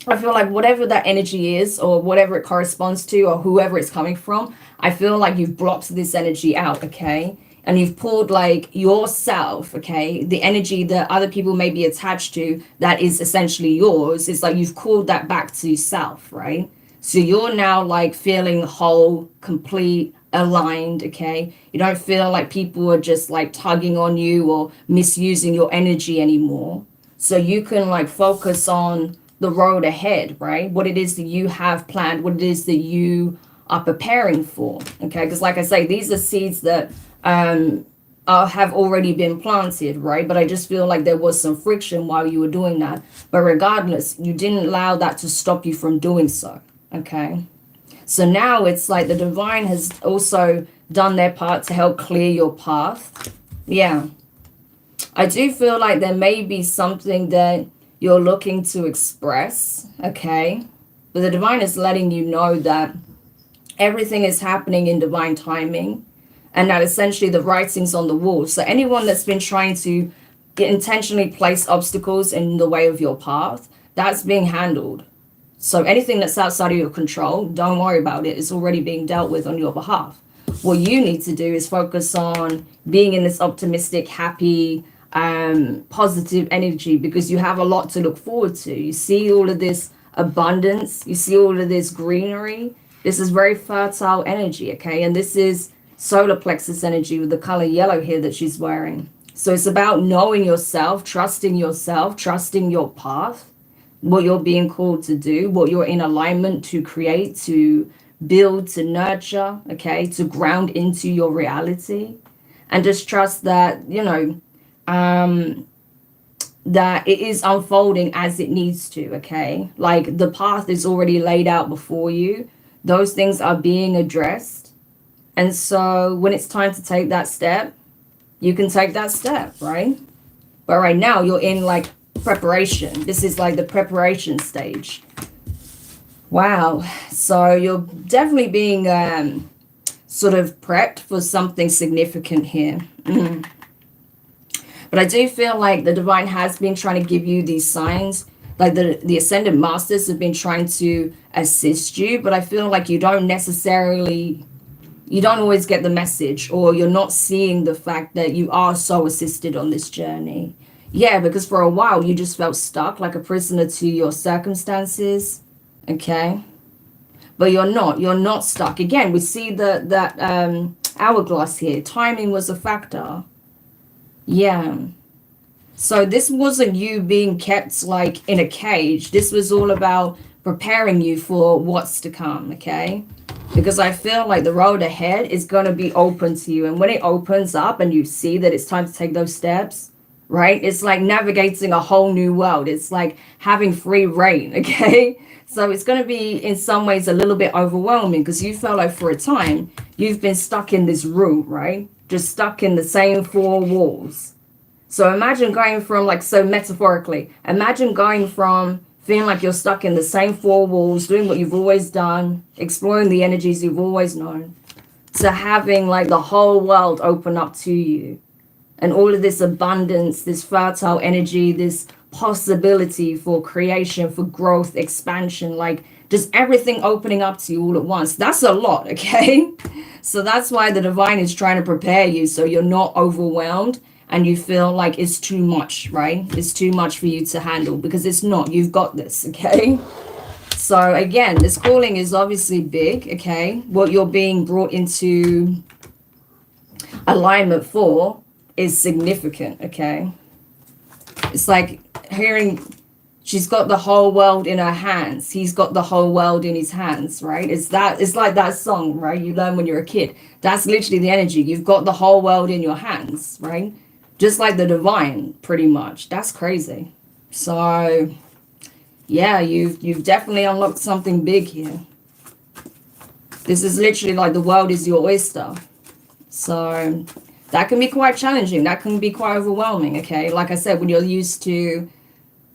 I feel like whatever that energy is, or whatever it corresponds to, or whoever it's coming from, I feel like you've blocked this energy out, okay? And you've pulled like yourself, okay? The energy that other people may be attached to that is essentially yours. It's like you've called that back to yourself, right? So you're now like feeling whole, complete, aligned, okay? You don't feel like people are just like tugging on you or misusing your energy anymore. So you can like focus on the road ahead, right? What it is that you have planned, what it is that you are preparing for, okay? Because like I say, these are seeds that have already been planted, right? But I just feel like there was some friction while you were doing that. But regardless, you didn't allow that to stop you from doing so, okay? So now it's like the divine has also done their part to help clear your path. Yeah. I do feel like there may be something that you're looking to express, okay? But the divine is letting you know that everything is happening in divine timing, and that essentially the writing's on the wall. So anyone that's been trying to intentionally place obstacles in the way of your path, that's being handled. So anything that's outside of your control, don't worry about it. It's already being dealt with on your behalf. What you need to do is focus on being in this optimistic, happy, positive energy, because you have a lot to look forward to. You see all of this abundance, you see all of this greenery. This is very fertile energy, okay? And this is solar plexus energy with the color yellow here that she's wearing. So it's about knowing yourself, trusting your path, what you're being called to do, what you're in alignment to create, to build, to nurture, okay, to ground into your reality. And just trust that, you know, that it is unfolding as it needs to, okay? Like the path is already laid out before you. Those things are being addressed. And so when it's time to take that step, you can take that step, right? But right now you're in like preparation. This is like the preparation stage. Wow. So you're definitely being sort of prepped for something significant here. But I do feel like the divine has been trying to give you these signs. Like the Ascended Masters have been trying to assist you, but I feel like you don't always get the message, or you're not seeing the fact that you are so assisted on this journey. Yeah, because for a while you just felt stuck, like a prisoner to your circumstances, okay? But you're not stuck. Again, we see that hourglass here. Timing was a factor. Yeah. So this wasn't you being kept like in a cage. This was all about preparing you for what's to come, okay? Because I feel like the road ahead is going to be open to you. And when it opens up and you see that it's time to take those steps, right? It's like navigating a whole new world. It's like having free reign, okay? So it's going to be in some ways a little bit overwhelming, because you felt like for a time you've been stuck in this room, right? Just stuck in the same four walls. So imagine going from, like, so metaphorically, imagine going from feeling like you're stuck in the same four walls, doing what you've always done, exploring the energies you've always known, to having like the whole world open up to you. And all of this abundance, this fertile energy, this possibility for creation, for growth, expansion, like just everything opening up to you all at once. That's a lot, okay? So that's why the divine is trying to prepare you so you're not overwhelmed and you feel like it's too much, right? It's too much for you to handle, because it's not. You've got this, okay? So again, this calling is obviously big, okay? What you're being brought into alignment for is significant, okay? It's like hearing, she's got the whole world in her hands. He's got the whole world in his hands, right? It's like that song, right? You learn when you're a kid. That's literally the energy. You've got the whole world in your hands, right? Just like the divine, pretty much. That's crazy. So yeah, you've definitely unlocked something big here. This is literally like the world is your oyster. So that can be quite challenging. That can be quite overwhelming, okay? Like I said, when you're used to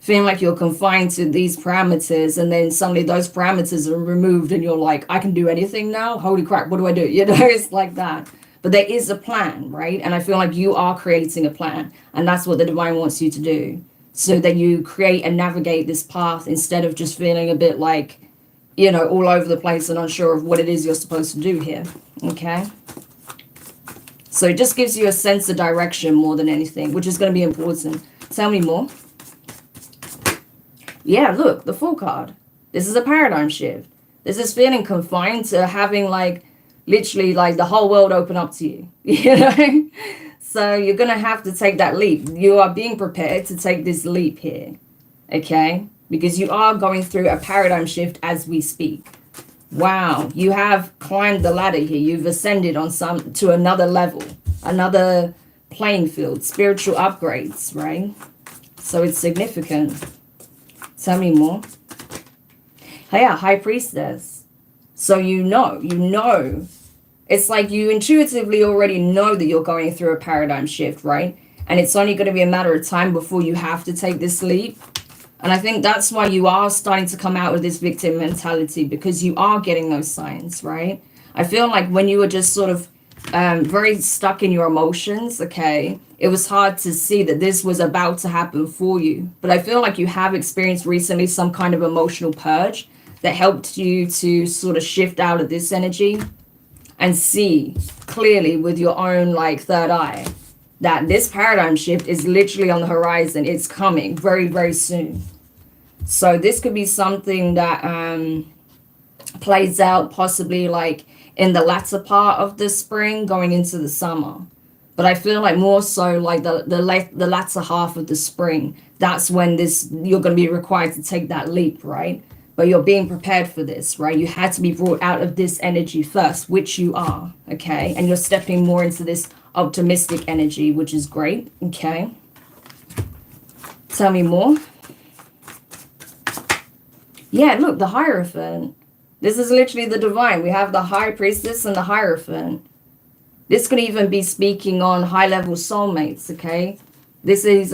feeling like you're confined to these parameters, and then suddenly those parameters are removed and you're like, I can do anything now? Holy crap, what do I do? You know, it's like that. But there is a plan, right? And I feel like you are creating a plan. And that's what the divine wants you to do. So that you create and navigate this path instead of just feeling a bit like, you know, all over the place and unsure of what it is you're supposed to do here, okay? So it just gives you a sense of direction more than anything, which is going to be important. Tell me more. Yeah, look, the Fool card. This is a paradigm shift. This is feeling confined to having like literally like the whole world open up to you, you know? So you're going to have to take that leap. You are being prepared to take this leap here, okay? Because you are going through a paradigm shift as we speak. Wow, you have climbed the ladder here. You've ascended on to another level, another playing field, spiritual upgrades, right? So it's significant. Tell me more. Yeah, High Priestess. So you know. It's like you intuitively already know that you're going through a paradigm shift, right? And it's only going to be a matter of time before you have to take this leap. And I think that's why you are starting to come out of this victim mentality, because you are getting those signs, right? I feel like when you were just sort of very stuck in your emotions, okay, it was hard to see that this was about to happen for you. But I feel like you have experienced recently some kind of emotional purge that helped you to sort of shift out of this energy and see clearly with your own like third eye that this paradigm shift is literally on the horizon. It's coming very, very soon. So this could be something that plays out possibly like in the latter part of the spring going into the summer. But I feel like more so like the latter half of the spring, that's when you're going to be required to take that leap, right? But you're being prepared for this, right? You had to be brought out of this energy first, which you are, okay? And you're stepping more into this optimistic energy, which is great, okay? Tell me more. Yeah, look, the Hierophant. This is literally the divine. We have the High Priestess and the Hierophant. This could even be speaking on high-level soulmates, okay? This is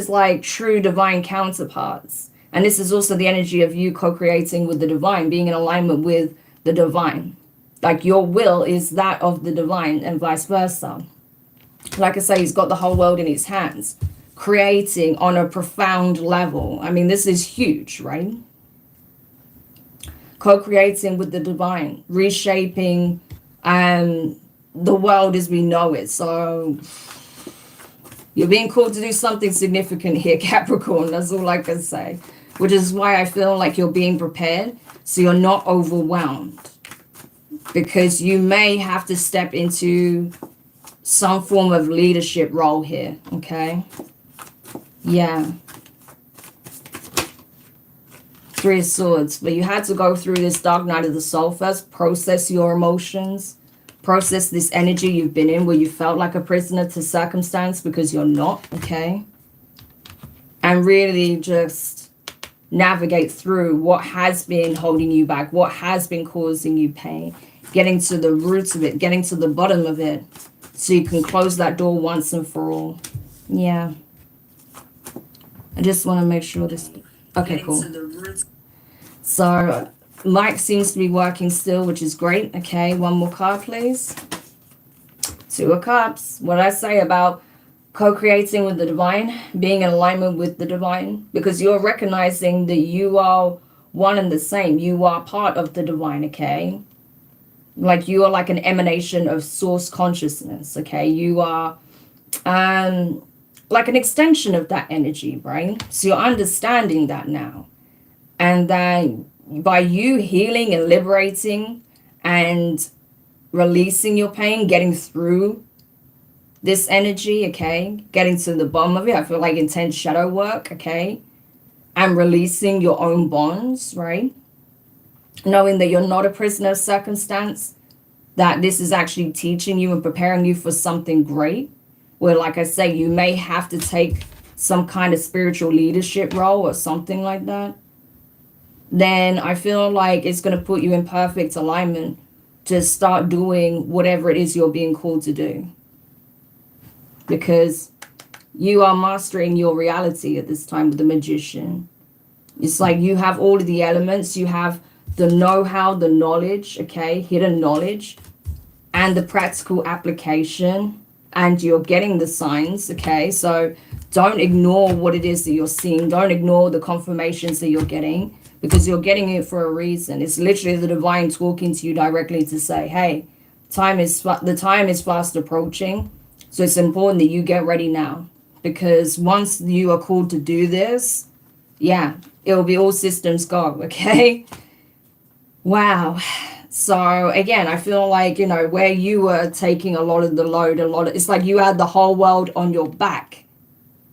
like true divine counterparts. And this is also the energy of you co-creating with the divine, being in alignment with the divine. Like your will is that of the divine and vice versa. Like I say, he's got the whole world in his hands, creating on a profound level. I mean, this is huge, right? Co-creating with the divine, reshaping the world as we know it. So you're being called to do something significant here, Capricorn. That's all I can say. Which is why I feel like you're being prepared so you're not overwhelmed. Because you may have to step into some form of leadership role here, okay? Yeah. Three of Swords. But you had to go through this dark night of the soul first, process your emotions, process this energy you've been in where you felt like a prisoner to circumstance because you're not, okay? And really just navigate through what has been holding you back, what has been causing you pain, getting to the roots of it, getting to the bottom of it, so you can close that door once and for all. Yeah. I just want to make sure this... Okay, cool. So, Mike seems to be working still, which is great. Okay, one more card, please. Two of Cups. What I say about co-creating with the divine, being in alignment with the divine, because you're recognizing that you are one and the same. You are part of the divine, okay? Like you are like an emanation of source consciousness, okay? You are like an extension of that energy, right? So you're understanding that now. And then by you healing and liberating and releasing your pain, getting through this energy, okay, getting to the bottom of it, I feel like intense shadow work, okay, and releasing your own bonds, right? Knowing that you're not a prisoner of circumstance, that this is actually teaching you and preparing you for something great, where, like I say, you may have to take some kind of spiritual leadership role or something like that. Then I feel like it's going to put you in perfect alignment to start doing whatever it is you're being called to do. Because you are mastering your reality at this time with the Magician. It's like you have all of the elements. You have the know-how, the knowledge, okay, hidden knowledge, and the practical application. And you're getting the signs, okay? So don't ignore what it is that you're seeing. Don't ignore the confirmations that you're getting, because you're getting it for a reason. It's literally the divine talking to you directly to say, hey, the time is fast approaching. So it's important that you get ready now, because once you are called to do this, yeah, it will be all systems go, okay? Wow. So again, I feel like, you know, where you were taking a lot of the load, it's like you had the whole world on your back,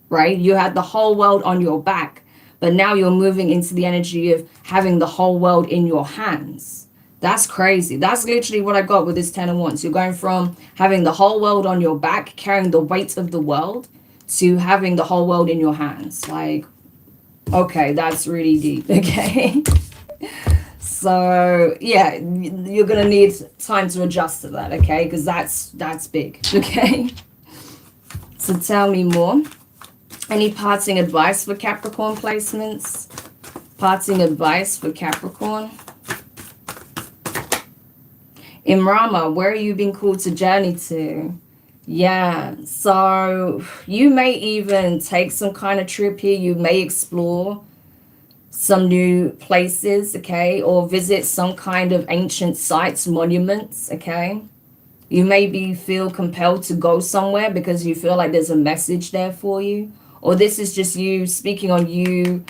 right? You had the whole world on your back, but now you're moving into the energy of having the whole world in your hands. That's crazy. That's literally what I got with this 10 of Wands. You're going from having the whole world on your back, carrying the weight of the world, to having the whole world in your hands. Like, okay, that's really deep, okay? So, yeah, you're going to need time to adjust to that, okay? Because that's big, okay? So tell me more. Any parting advice for Capricorn placements? Parting advice for Capricorn. Imrama, where are you being called to journey to? Yeah, so you may even take some kind of trip here. You may explore some new places, okay? Or visit some kind of ancient sites, monuments, okay? You maybe feel compelled to go somewhere because you feel like there's a message there for you. Or this is just you speaking on you,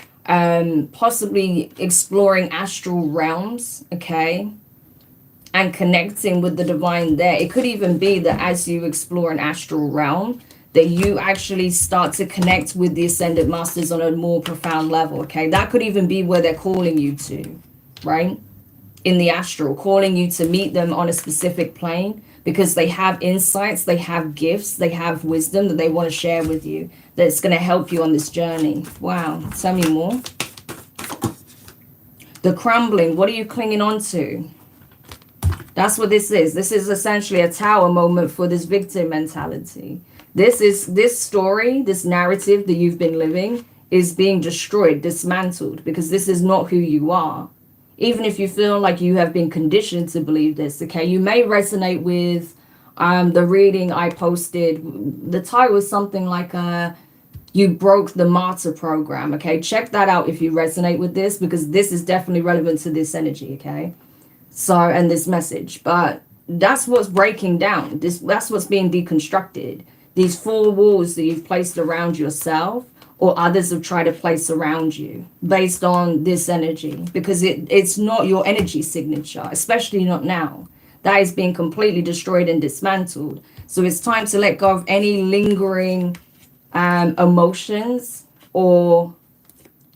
possibly exploring astral realms, okay? And connecting with the divine there. It could even be that as you explore an astral realm, that you actually start to connect with the Ascended Masters on a more profound level, okay? That could even be where they're calling you to, right? In the astral, calling you to meet them on a specific plane, because they have insights, they have gifts, they have wisdom that they want to share with you, that's going to help you on this journey. Wow, tell me more. The crumbling, what are you clinging on to? That's what this is. This is essentially a tower moment for this victim mentality. This story, this narrative that you've been living is being destroyed, dismantled, because this is not who you are. Even if you feel like you have been conditioned to believe this, okay? You may resonate with the reading I posted. The title was something like you broke the martyr program, okay? Check that out if you resonate with this, because this is definitely relevant to this energy, okay? So, and this message, but that's what's breaking down. That's what's being deconstructed. These 4 walls that you've placed around yourself, or others have tried to place around you based on this energy, because it's not your energy signature, especially not now. That is being completely destroyed and dismantled. So it's time to let go of any lingering emotions, or,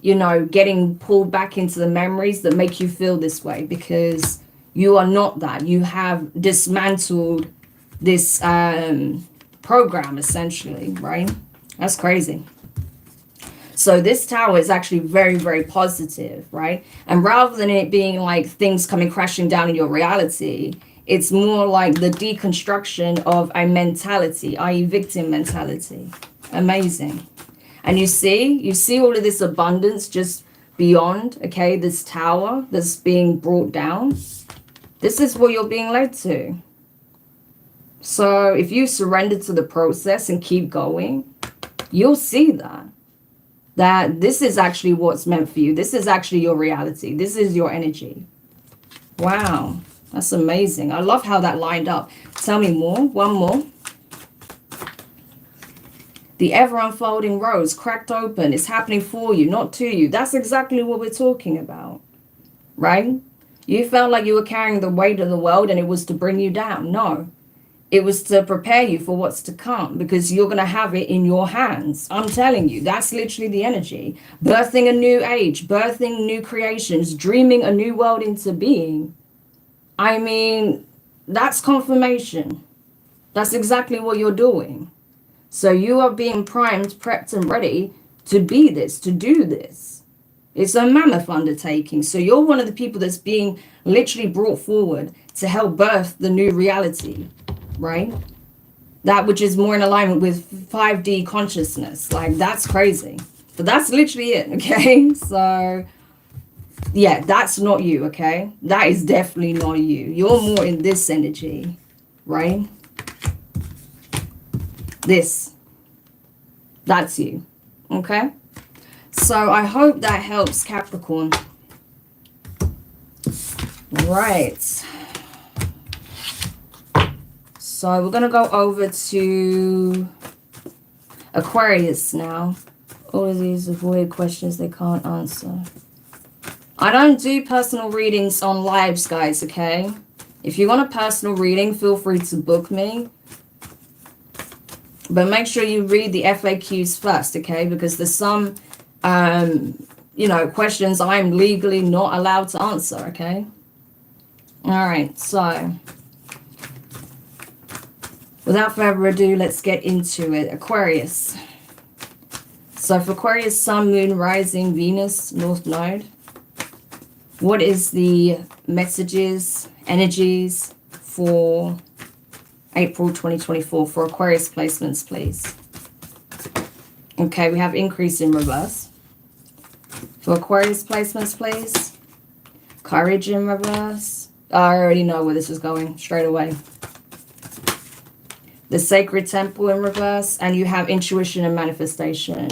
you know, getting pulled back into the memories that make you feel this way, because you are not that. You have dismantled this program, essentially, right? That's crazy. So this tower is actually very, very positive, right? And rather than it being like things coming crashing down in your reality, it's more like the deconstruction of a mentality, i.e. victim mentality. Amazing. And you see all of this abundance just beyond, okay, this tower that's being brought down. This is what you're being led to. So if you surrender to the process and keep going, you'll see that this is actually what's meant for you. This is actually your reality. This is your energy. Wow, that's amazing. I love how that lined up. Tell me more. One more. The ever-unfolding rose cracked open. It's happening for you, not to you. That's exactly what we're talking about, right? You felt like you were carrying the weight of the world and it was to bring you down. No, it was to prepare you for what's to come, because you're going to have it in your hands. I'm telling you, that's literally the energy. Birthing a new age, birthing new creations, dreaming a new world into being. I mean, that's confirmation. That's exactly what you're doing. So you are being primed, prepped, and ready to be this, to do this. It's a mammoth undertaking. So you're one of the people that's being literally brought forward to help birth the new reality, right? That which is more in alignment with 5D consciousness. Like, that's crazy. But that's literally it, okay? So, yeah, that's not you, okay? That is definitely not you. You're more in this energy, right? That's you, okay? So I hope that helps, Capricorn. Right. So we're going to go over to Aquarius now. All of these avoid questions they can't answer. I don't do personal readings on lives, guys, okay? If you want a personal reading, feel free to book me. But make sure you read the FAQs first, okay? Because there's some, questions I'm legally not allowed to answer, okay? All right, so without further ado, let's get into it. Aquarius. So for Aquarius, Sun, Moon, Rising, Venus, North Node. What is the messages, energies for April 2024 for Aquarius placements, please? Okay, we have increase in reverse. For Aquarius placements, please. Courage in reverse. I already know where this is going straight away. The Sacred Temple in reverse. And you have intuition and manifestation.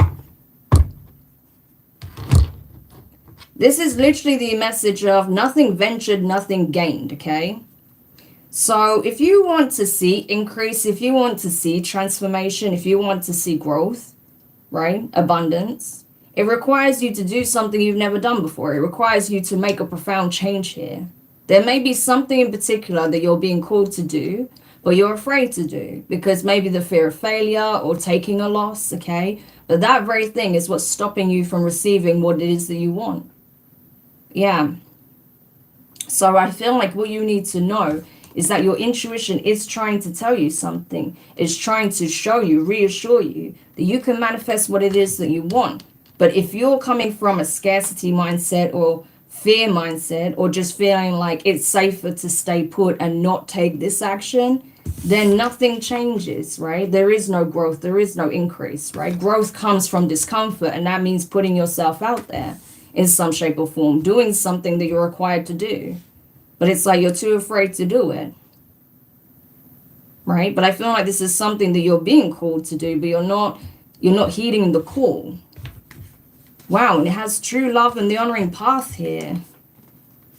This is literally the message of nothing ventured, nothing gained, okay? So if you want to see increase, if you want to see transformation, if you want to see growth, right, abundance, it requires you to do something you've never done before. It requires you to make a profound change here. There may be something in particular that you're being called to do, but you're afraid to do because maybe the fear of failure or taking a loss, okay? But that very thing is what's stopping you from receiving what it is that you want. Yeah. So I feel like what you need to know is that your intuition is trying to tell you something. It's trying to show you, reassure you that you can manifest what it is that you want. But if you're coming from a scarcity mindset or fear mindset, or just feeling like it's safer to stay put and not take this action, then nothing changes, right? There is no growth. There is no increase, right? Growth comes from discomfort, and that means putting yourself out there in some shape or form, doing something that you're required to do. But it's like you're too afraid to do it, right? But I feel like this is something that you're being called to do, but you're not heeding the call. Wow, and it has true love and the honoring path here.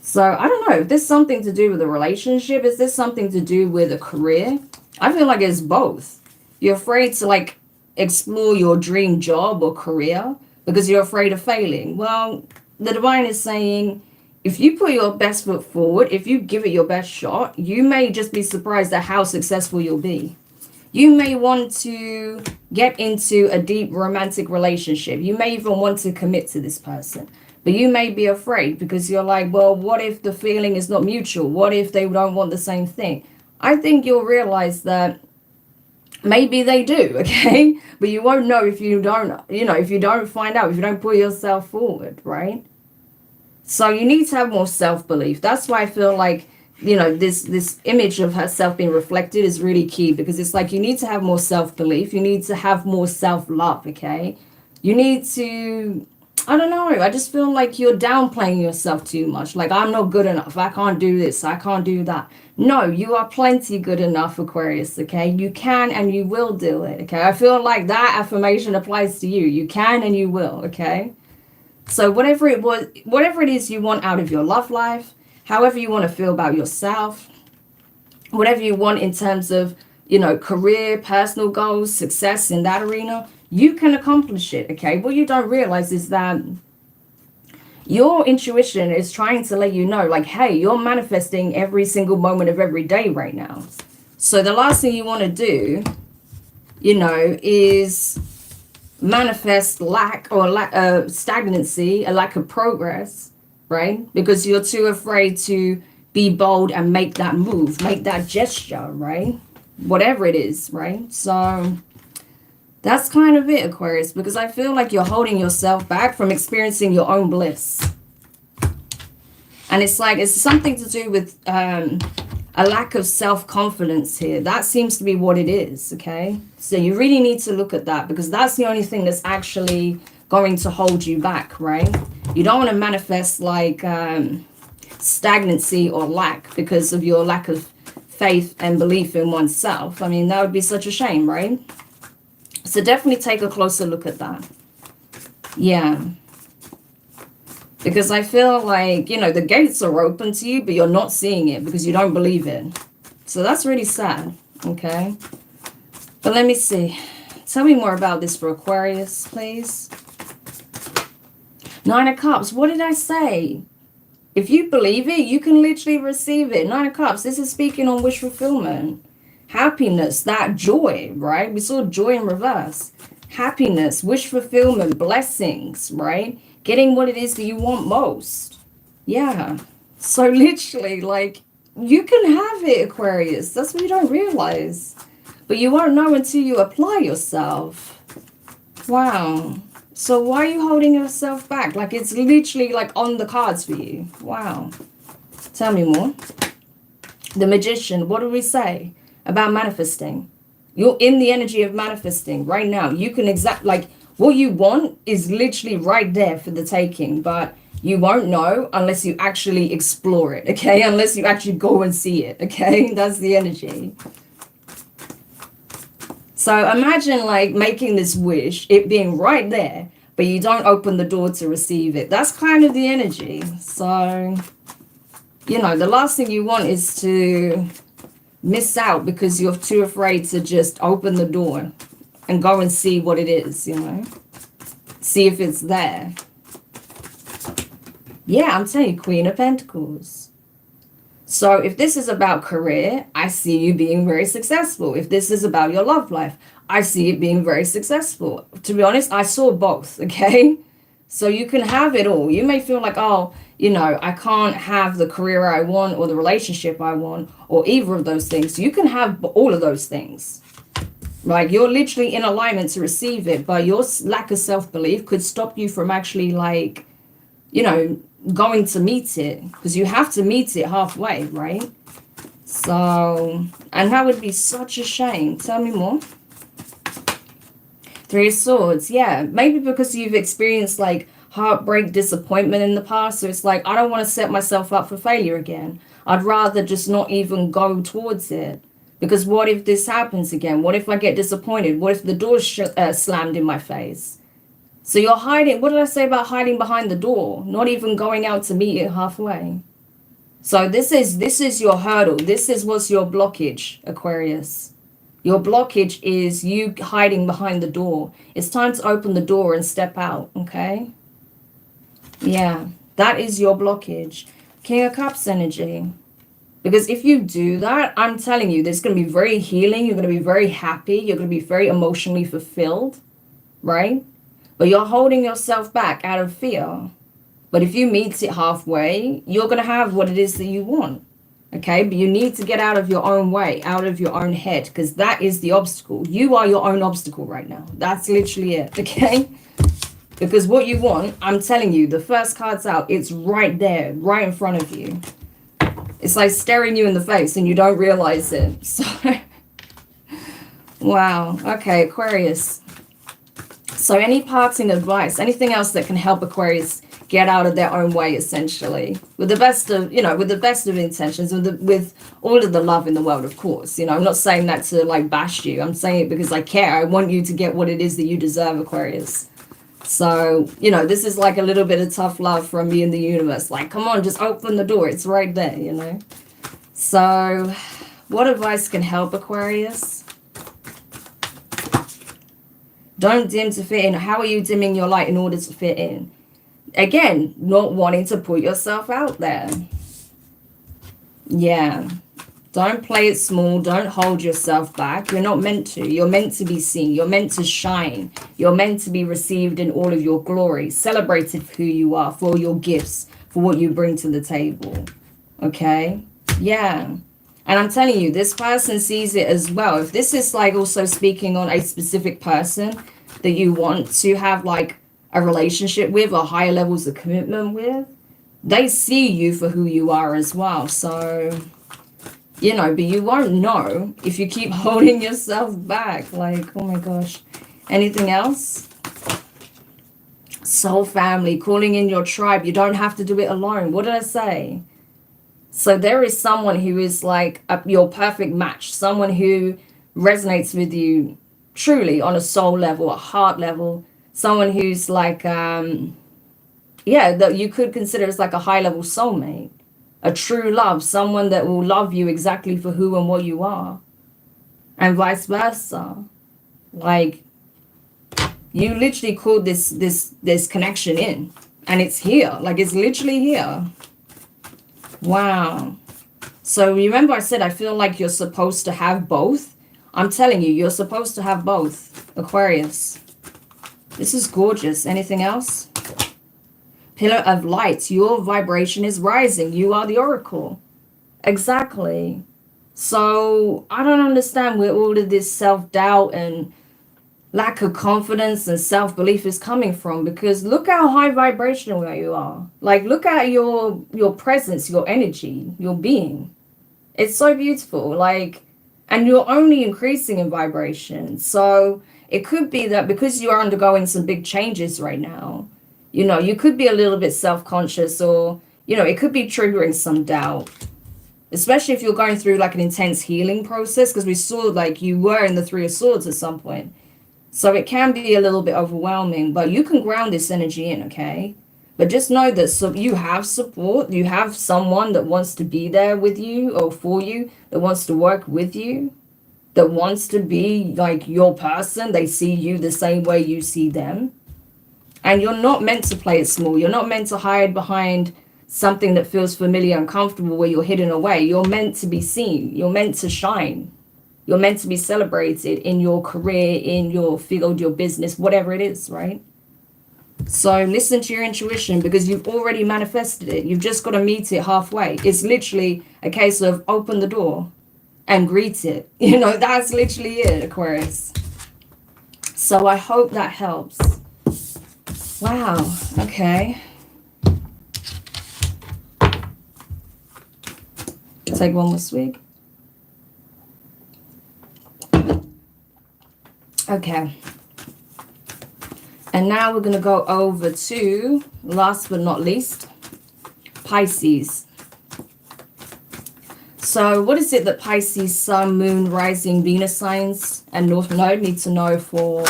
So I don't know if there's something to do with a relationship. Is this something to do with a career? I feel like it's both. You're afraid to like explore your dream job or career because you're afraid of failing. Well, the divine is saying, if you put your best foot forward, if you give it your best shot, you may just be surprised at how successful you'll be. You may want to get into a deep romantic relationship. You may even want to commit to this person. But you may be afraid because you're like, well, what if the feeling is not mutual? What if they don't want the same thing? I think you'll realize that maybe they do, okay? But you won't know if you don't, if you don't find out, if you don't put yourself forward, right? So you need to have more self-belief. That's why I feel like you know, this image of herself being reflected is really key, because it's like you need to have more self-belief. You need to have more self-love, okay? You need to, I don't know, I just feel like you're downplaying yourself too much. Like, I'm not good enough. I can't do this. I can't do that. No, you are plenty good enough, Aquarius, okay? You can and you will do it, okay? I feel like that affirmation applies to you. You can and you will, okay? So whatever it is you want out of your love life, however you want to feel about yourself, whatever you want in terms of, you know, career, personal goals, success in that arena, you can accomplish it, okay? What you don't realize is that your intuition is trying to let you know, like, hey, you're manifesting every single moment of every day right now. So the last thing you want to do, you know, is manifest lack or stagnancy, a lack of progress, right? Because you're too afraid to be bold and make that move, make that gesture, right? Whatever it is, right? So that's kind of it, Aquarius, because I feel like you're holding yourself back from experiencing your own bliss. And it's like, it's something to do with a lack of self-confidence here. That seems to be what it is, okay? So you really need to look at that, because that's the only thing that's actually going to hold you back, right? You don't want to manifest like stagnancy or lack because of your lack of faith and belief in oneself. I mean, that would be such a shame, right? So definitely take a closer look at that. Yeah. Because I feel like, you know, the gates are open to you, but you're not seeing it because you don't believe it. So that's really sad, okay? But let me see. Tell me more about this for Aquarius, please. Nine of Cups. What did I say? If you believe it, you can literally receive it. Nine of Cups. This is speaking on wish fulfillment. Happiness, that joy, right? We saw joy in reverse. Happiness, wish fulfillment, blessings, right? Getting what it is that you want most. Yeah. So literally, like, you can have it, Aquarius. That's what you don't realize. But you won't know until you apply yourself. Wow. So why are you holding yourself back? Like, it's literally like on the cards for you. Wow. Tell me more. The Magician, what do we say about manifesting? You're in the energy of manifesting right now. You can like, what you want is literally right there for the taking, but you won't know unless you actually explore it, okay? Unless you actually go and see it, okay? That's the energy. So imagine like making this wish, it being right there, but you don't open the door to receive it. That's kind of the energy. So, you know, the last thing you want is to miss out because you're too afraid to just open the door and go and see what it is, you know? See if it's there. Yeah, I'm telling you, Queen of Pentacles. So if this is about career, I see you being very successful. If this is about your love life, I see it being very successful. To be honest, I saw both, okay? So you can have it all. You may feel like, oh, you know, I can't have the career I want or the relationship I want or either of those things. You can have all of those things. Like, you're literally in alignment to receive it, but your lack of self-belief could stop you from actually, like, you know, going to meet it, because you have to meet it halfway, right? So, and that would be such a shame. Tell me more. Three of Swords. Yeah, maybe because you've experienced like heartbreak, disappointment in the past, so it's like, I don't want to set myself up for failure again. I'd rather just not even go towards it, because what if this happens again? What if I get disappointed? What if the door's slammed in my face? So you're hiding. What did I say about hiding behind the door? Not even going out to meet it halfway. So this is your hurdle. This is what's your blockage, Aquarius. Your blockage is you hiding behind the door. It's time to open the door and step out, okay? Yeah, that is your blockage. King of Cups energy. Because if you do that, I'm telling you, there's going to be very healing. You're going to be very happy. You're going to be very emotionally fulfilled, right? But you're holding yourself back out of fear. But if you meet it halfway, you're going to have what it is that you want. Okay? But you need to get out of your own way, out of your own head, because that is the obstacle. You are your own obstacle right now. That's literally it. Okay? Because what you want, I'm telling you, the first card's out. It's right there, right in front of you. It's like staring you in the face and you don't realize it. So, wow. Okay, Aquarius. So any parting advice, anything else that can help Aquarius get out of their own way, essentially, with the best of, with the best of intentions, with all of the love in the world, of course. I'm not saying that to like bash you. I'm saying it because I care. I want you to get what it is that you deserve, Aquarius. So, this is like a little bit of tough love from me in the universe. Like, come on, just open the door. It's right there, So, what advice can help, Aquarius? Don't dim to fit in. How are you dimming your light in order to fit in? Again, not wanting to put yourself out there. Yeah. Don't play it small. Don't hold yourself back. You're not meant to. You're meant to be seen. You're meant to shine. You're meant to be received in all of your glory. Celebrated for who you are, for your gifts, for what you bring to the table. Okay? Yeah. And I'm telling you, this person sees it as well. If this is like also speaking on a specific person that you want to have like a relationship with or higher levels of commitment with, they see you for who you are as well. So... but you won't know if you keep holding yourself back. Like, oh my gosh. Anything else? Soul family, calling in your tribe. You don't have to do it alone. What did I say? So there is someone who is like your perfect match. Someone who resonates with you truly on a soul level, a heart level. Someone who's like, that you could consider as like a high level soulmate. A true love, someone that will love you exactly for who and what you are. And vice versa. Like, you literally called this connection in. And it's here. Like, it's literally here. Wow. So remember I said I feel like you're supposed to have both? I'm telling you, you're supposed to have both, Aquarius. This is gorgeous. Anything else? Pillar of light, your vibration is rising. You are the oracle. Exactly. So I don't understand where all of this self-doubt and lack of confidence and self-belief is coming from, because look how high vibrational you are. Like, look at your presence, your energy, your being. It's so beautiful. Like, and you're only increasing in vibration. So it could be that because you're undergoing some big changes right now, you could be a little bit self-conscious, or, it could be triggering some doubt, especially if you're going through like an intense healing process, because we saw like you were in the Three of Swords at some point. So it can be a little bit overwhelming, but you can ground this energy in, okay? But just know that you have support. You have someone that wants to be there with you or for you, that wants to work with you, that wants to be like your person. They see you the same way you see them. And you're not meant to play it small. You're not meant to hide behind something that feels familiar and comfortable where you're hidden away. You're meant to be seen. You're meant to shine. You're meant to be celebrated in your career, in your field, your business, whatever it is, right? So listen to your intuition, because you've already manifested it. You've just got to meet it halfway. It's literally a case of open the door and greet it. That's literally it, Aquarius. So I hope that helps. Wow, okay. Take one more swig. Okay. And now we're going to go over to, last but not least, Pisces. So what is it that Pisces, Sun, Moon, Rising, Venus signs and North Node need to know for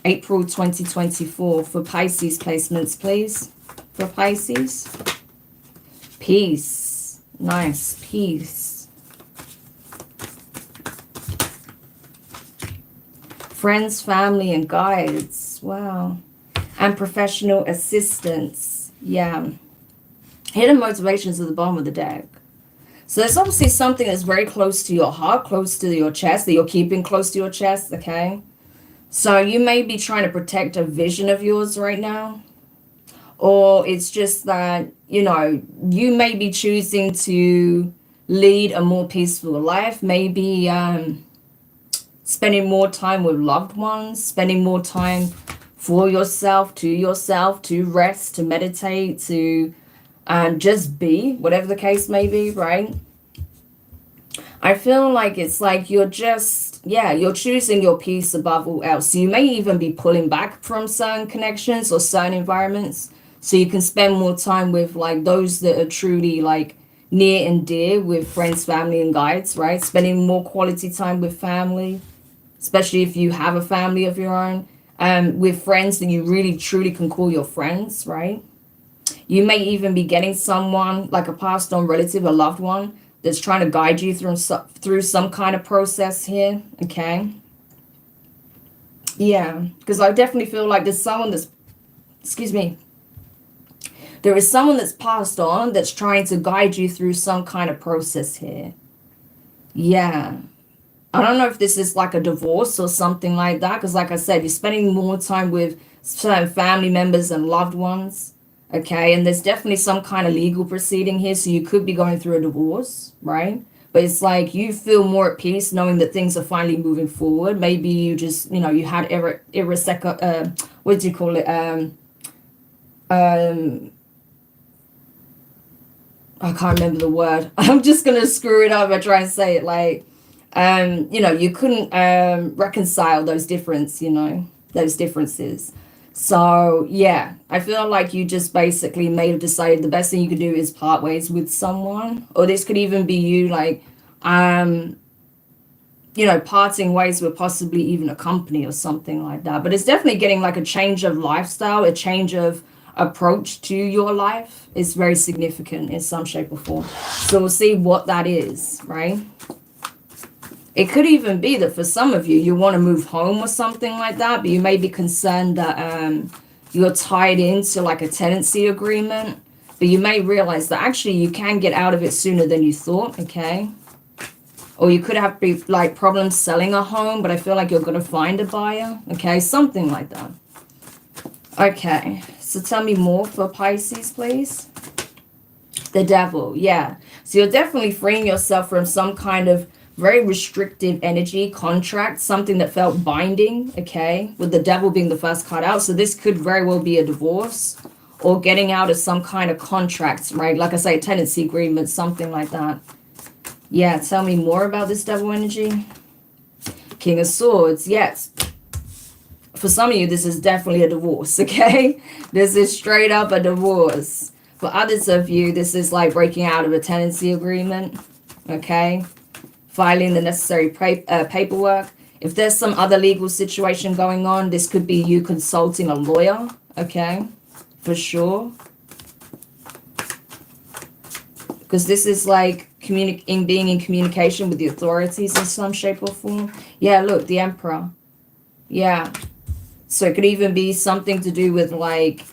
April 2024 for Pisces placements, please? For Pisces. Peace. Nice. Peace. Friends, family, and guides. Wow. And professional assistance. Yeah. Hidden motivations at the bottom of the deck. So there's obviously something that's very close to your heart, close to your chest, that you're keeping close to your chest, okay? So you may be trying to protect a vision of yours right now. Or it's just that, you may be choosing to lead a more peaceful life. Maybe spending more time with loved ones, spending more time for yourself, to rest, to meditate, to just be, whatever the case may be, right? I feel like it's like you're just, yeah, you're choosing your peace above all else. So you may even be pulling back from certain connections or certain environments so you can spend more time with like those that are truly like near and dear, with friends, family, and guides, right? Spending more quality time with family, especially if you have a family of your own, with friends that you really truly can call your friends, right? You may even be getting someone like a passed on relative, a loved one, that's trying to guide you through some kind of process here, okay? Yeah, because I definitely feel like there's someone that's, excuse me, there is someone that's passed on that's trying to guide you through some kind of process here. Yeah. I don't know if this is like a divorce or something like that, because like I said, you're spending more time with certain family members and loved ones, okay? And there's definitely some kind of legal proceeding here, so you could be going through a divorce, right? But it's like you feel more at peace knowing that things are finally moving forward. Maybe you just, you know, you had what do you call it? Um, I can't remember the word. I'm just gonna screw it up and try and say it like, you know, you couldn't reconcile those those differences. So yeah, I feel like you just basically may have decided the best thing you could do is part ways with someone, or this could even be you like, you know, parting ways with possibly even a company or something like that. But it's definitely getting like a change of lifestyle, a change of approach to your life is very significant in some shape or form. So we'll see what that is, right? It could even be that for some of you, you want to move home or something like that, but you may be concerned that you're tied into like a tenancy agreement, but you may realize that actually you can get out of it sooner than you thought, okay? Or you could have like problems selling a home, but I feel like you're going to find a buyer, okay? Something like that. Okay, so tell me more for Pisces, please. The Devil, yeah. So you're definitely freeing yourself from some kind of very restrictive energy, contract, something that felt binding, okay? With the Devil being the first card out. So this could very well be a divorce or getting out of some kind of contract, right? Like I say, a tenancy agreement, something like that. Yeah, tell me more about this Devil energy. King of Swords, yes. For some of you, this is definitely a divorce, okay? This is straight up a divorce. For others of you, this is like breaking out of a tenancy agreement, okay? Filing the necessary paperwork. If there's some other legal situation going on, this could be you consulting a lawyer, okay? For sure. Because this is like being in communication with the authorities in some shape or form. Yeah, look, the Emperor. Yeah. So it could even be something to do with like,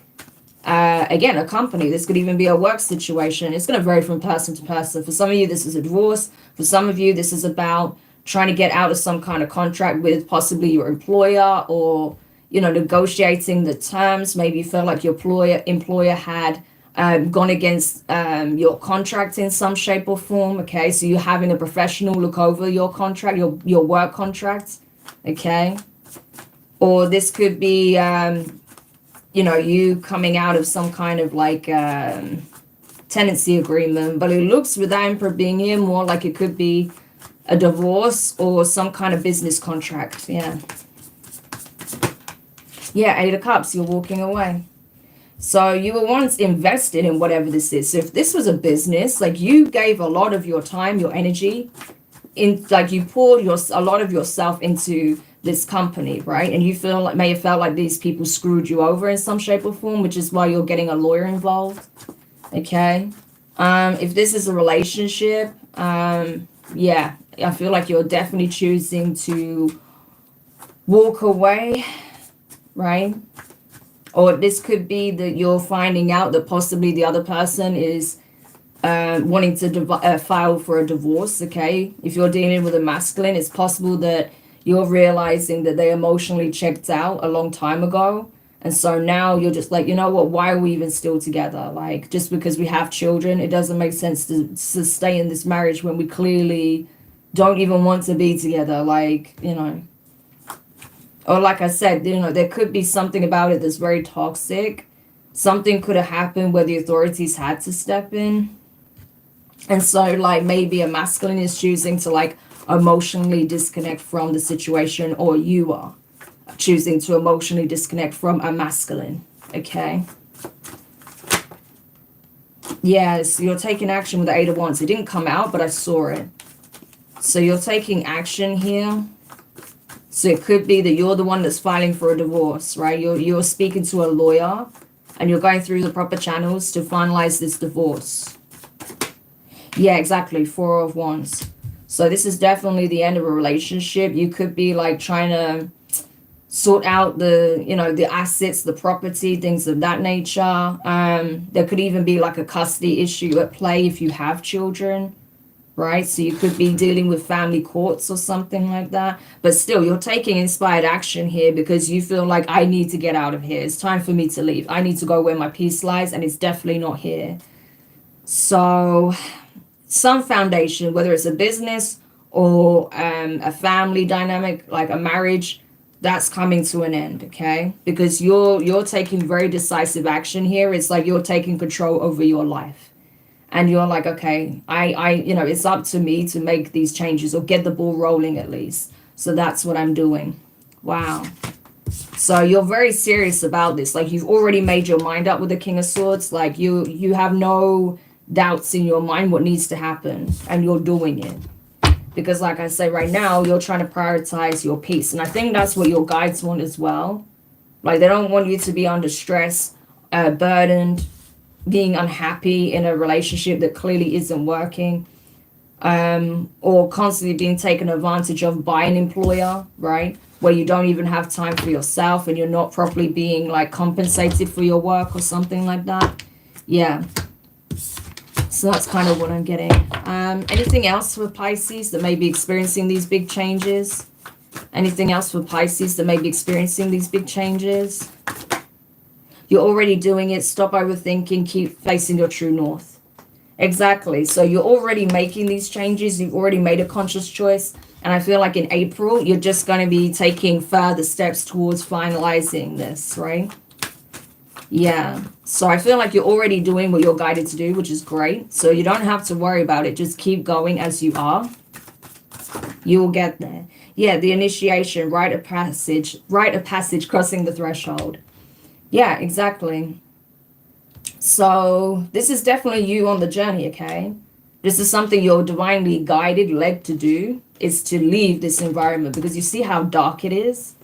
again, a company. This could even be a work situation. It's going to vary from person to person. For some of you, this is a divorce. For some of you, this is about trying to get out of some kind of contract with possibly your employer, or, you know, negotiating the terms. Maybe you felt like your employer had gone against your contract in some shape or form. Okay, so you're having a professional look over your contract, your work contract. Okay. Or this could be, you know, you coming out of some kind of like tenancy agreement. But it looks, with that Emperor being here, more like it could be a divorce or some kind of business contract. Yeah. Yeah, Eight of Cups, you're walking away. So you were once invested in whatever this is. So if this was a business, like you gave a lot of your time, your energy, in, like you poured a lot of yourself into this company, right? And you may have felt like these people screwed you over in some shape or form, which is why you're getting a lawyer involved. Okay. If this is a relationship, yeah, I feel like you're definitely choosing to walk away, right? Or this could be that you're finding out that possibly the other person is wanting to file for a divorce, okay? If you're dealing with a masculine, it's possible that you're realizing that they emotionally checked out a long time ago. And so now you're just like, you know what, why are we even still together? Like, just because we have children, it doesn't make sense to stay in this marriage when we clearly don't even want to be together. Like, you know, or like I said, you know, there could be something about it that's very toxic. Something could have happened where the authorities had to step in. And so like maybe a masculine is choosing to like emotionally disconnect from the situation, or you are choosing to emotionally disconnect from a masculine. Okay. Yes, you're taking action with the 8 of Wands. It didn't come out, but I saw it. So you're taking action here. So it could be that you're the one that's filing for a divorce, right? You're speaking to a lawyer and you're going through the proper channels to finalize this divorce. Yeah, exactly. 4 of Wands. So this is definitely the end of a relationship. You could be like trying to sort out the, you know, the assets, the property, things of that nature. There could even be like a custody issue at play if you have children, right? So you could be dealing with family courts or something like that. But still, you're taking inspired action here because you feel like, I need to get out of here. It's time for me to leave. I need to go where my peace lies, and it's definitely not here. So some foundation, whether it's a business or a family dynamic, like a marriage, that's coming to an end, okay? Because you're taking very decisive action here. It's like you're taking control over your life. And you're like, okay, I you know, it's up to me to make these changes or get the ball rolling at least. So that's what I'm doing. Wow. So you're very serious about this. Like you've already made your mind up with the King of Swords. Like you have no doubts in your mind what needs to happen, and you're doing it. Because like I say, right now, you're trying to prioritize your peace. And I think that's what your guides want as well. Like they don't want you to be under stress, burdened, being unhappy in a relationship that clearly isn't working, or constantly being taken advantage of by an employer, right? Where you don't even have time for yourself and you're not properly being like compensated for your work or something like that. Yeah. So that's kind of what I'm getting. Anything else for Pisces that may be experiencing these big changes? Anything else for Pisces that may be experiencing these big changes? You're already doing it. Stop overthinking. Keep facing your true north. Exactly. So you're already making these changes. You've already made a conscious choice. And I feel like in April, you're just going to be taking further steps towards finalizing this, right? Yeah. So I feel like you're already doing what you're guided to do, which is great. So you don't have to worry about it. Just keep going as you are. You will get there. Yeah, the initiation, rite of passage, crossing the threshold. Yeah, exactly. So this is definitely you on the journey, okay? This is something you're divinely guided, led to do, is to leave this environment, because you see how dark it is,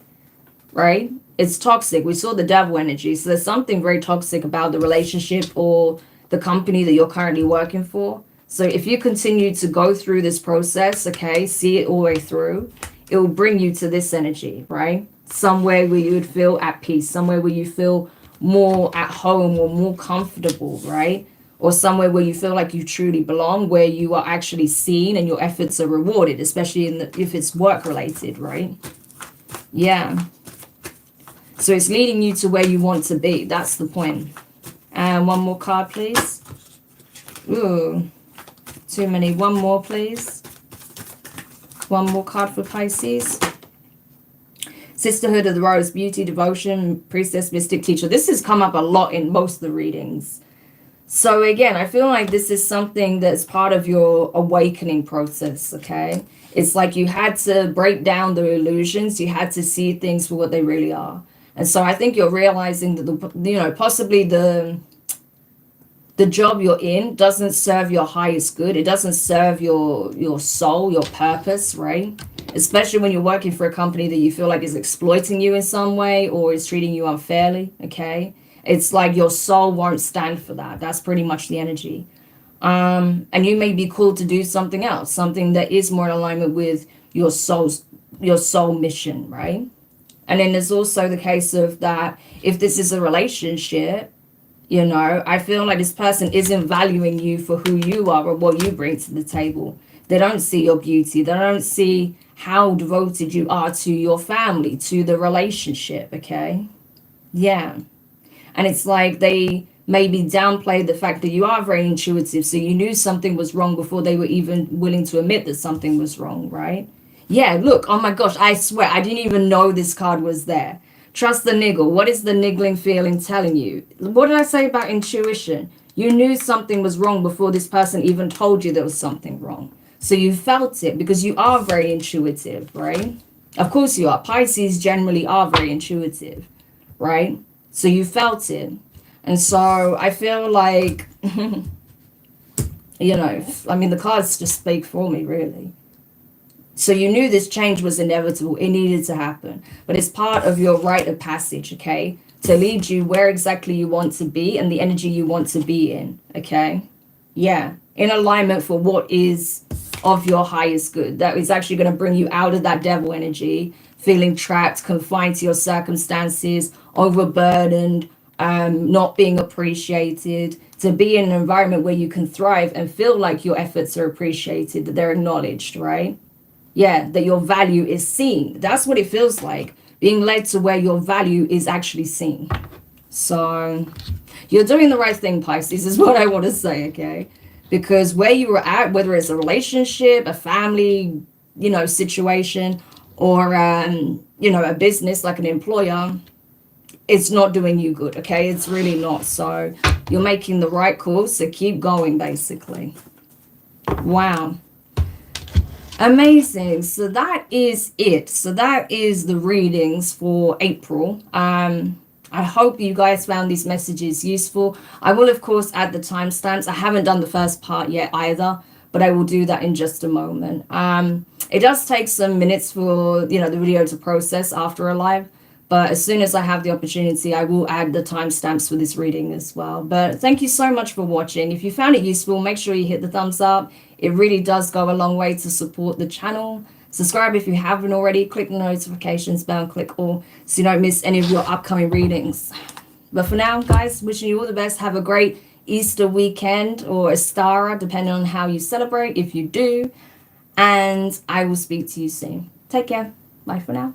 right? It's toxic. We saw the devil energy. So there's something very toxic about the relationship or the company that you're currently working for. So if you continue to go through this process, okay, see it all the way through, it will bring you to this energy, right? Somewhere where you would feel at peace, somewhere where you feel more at home or more comfortable, right? Or somewhere where you feel like you truly belong, where you are actually seen and your efforts are rewarded, especially if it's work related, right? Yeah. So it's leading you to where you want to be. That's the point. And one more card, please. Ooh, too many. One more, please. One more card for Pisces. Sisterhood of the Rose, beauty, devotion, priestess, mystic, teacher. This has come up a lot in most of the readings. So again, I feel like this is something that's part of your awakening process, okay? It's like you had to break down the illusions. You had to see things for what they really are. And so I think you're realizing that, possibly the job you're in doesn't serve your highest good. It doesn't serve your soul, your purpose, right? Especially when you're working for a company that you feel like is exploiting you in some way or is treating you unfairly, okay? It's like your soul won't stand for that. That's pretty much the energy. And you may be called to do something else, something that is more in alignment with your soul mission, right? And then there's also the case of that if this is a relationship, I feel like this person isn't valuing you for who you are or what you bring to the table. They don't see your beauty. They don't see how devoted you are to your family, to the relationship, okay? Yeah. And it's like they maybe downplay the fact that you are very intuitive. So you knew something was wrong before they were even willing to admit that something was wrong, right? Yeah, look, oh my gosh, I swear, I didn't even know this card was there. Trust the niggle. What is the niggling feeling telling you? What did I say about intuition? You knew something was wrong before this person even told you there was something wrong. So you felt it because you are very intuitive, right? Of course you are. Pisces generally are very intuitive, right? So you felt it. And so I feel like, you know, I mean, the cards just speak for me, really. So you knew this change was inevitable. It needed to happen. But it's part of your rite of passage, okay? To lead you where exactly you want to be and the energy you want to be in, okay? Yeah, in alignment for what is of your highest good. That is actually going to bring you out of that devil energy, feeling trapped, confined to your circumstances, overburdened, not being appreciated, to be in an environment where you can thrive and feel like your efforts are appreciated, that they're acknowledged, right? Yeah, that your value is seen. That's what it feels like, being led to where your value is actually seen. So you're doing the right thing, Pisces, is what I want to say, okay? Because where you were at, whether it's a relationship, a family, you know, situation, or, you know, a business like an employer, it's not doing you good, okay? It's really not. So you're making the right call, so keep going, basically. Wow. Amazing. So that is it. So that is the readings for April. I hope you guys found these messages useful. I will, of course, add the timestamps. I haven't done the first part yet either, but I will do that in just a moment. It does take some minutes for, you know, the video to process after a live, but as soon as I have the opportunity, I will add the timestamps for this reading as well. But thank you so much for watching. If you found it useful, make sure you hit the thumbs up. It really does go a long way to support the channel. Subscribe if you haven't already. Click the notifications bell and click all so you don't miss any of your upcoming readings. But for now, guys, wishing you all the best. Have a great Easter weekend or Ostara, depending on how you celebrate, if you do. And I will speak to you soon. Take care. Bye for now.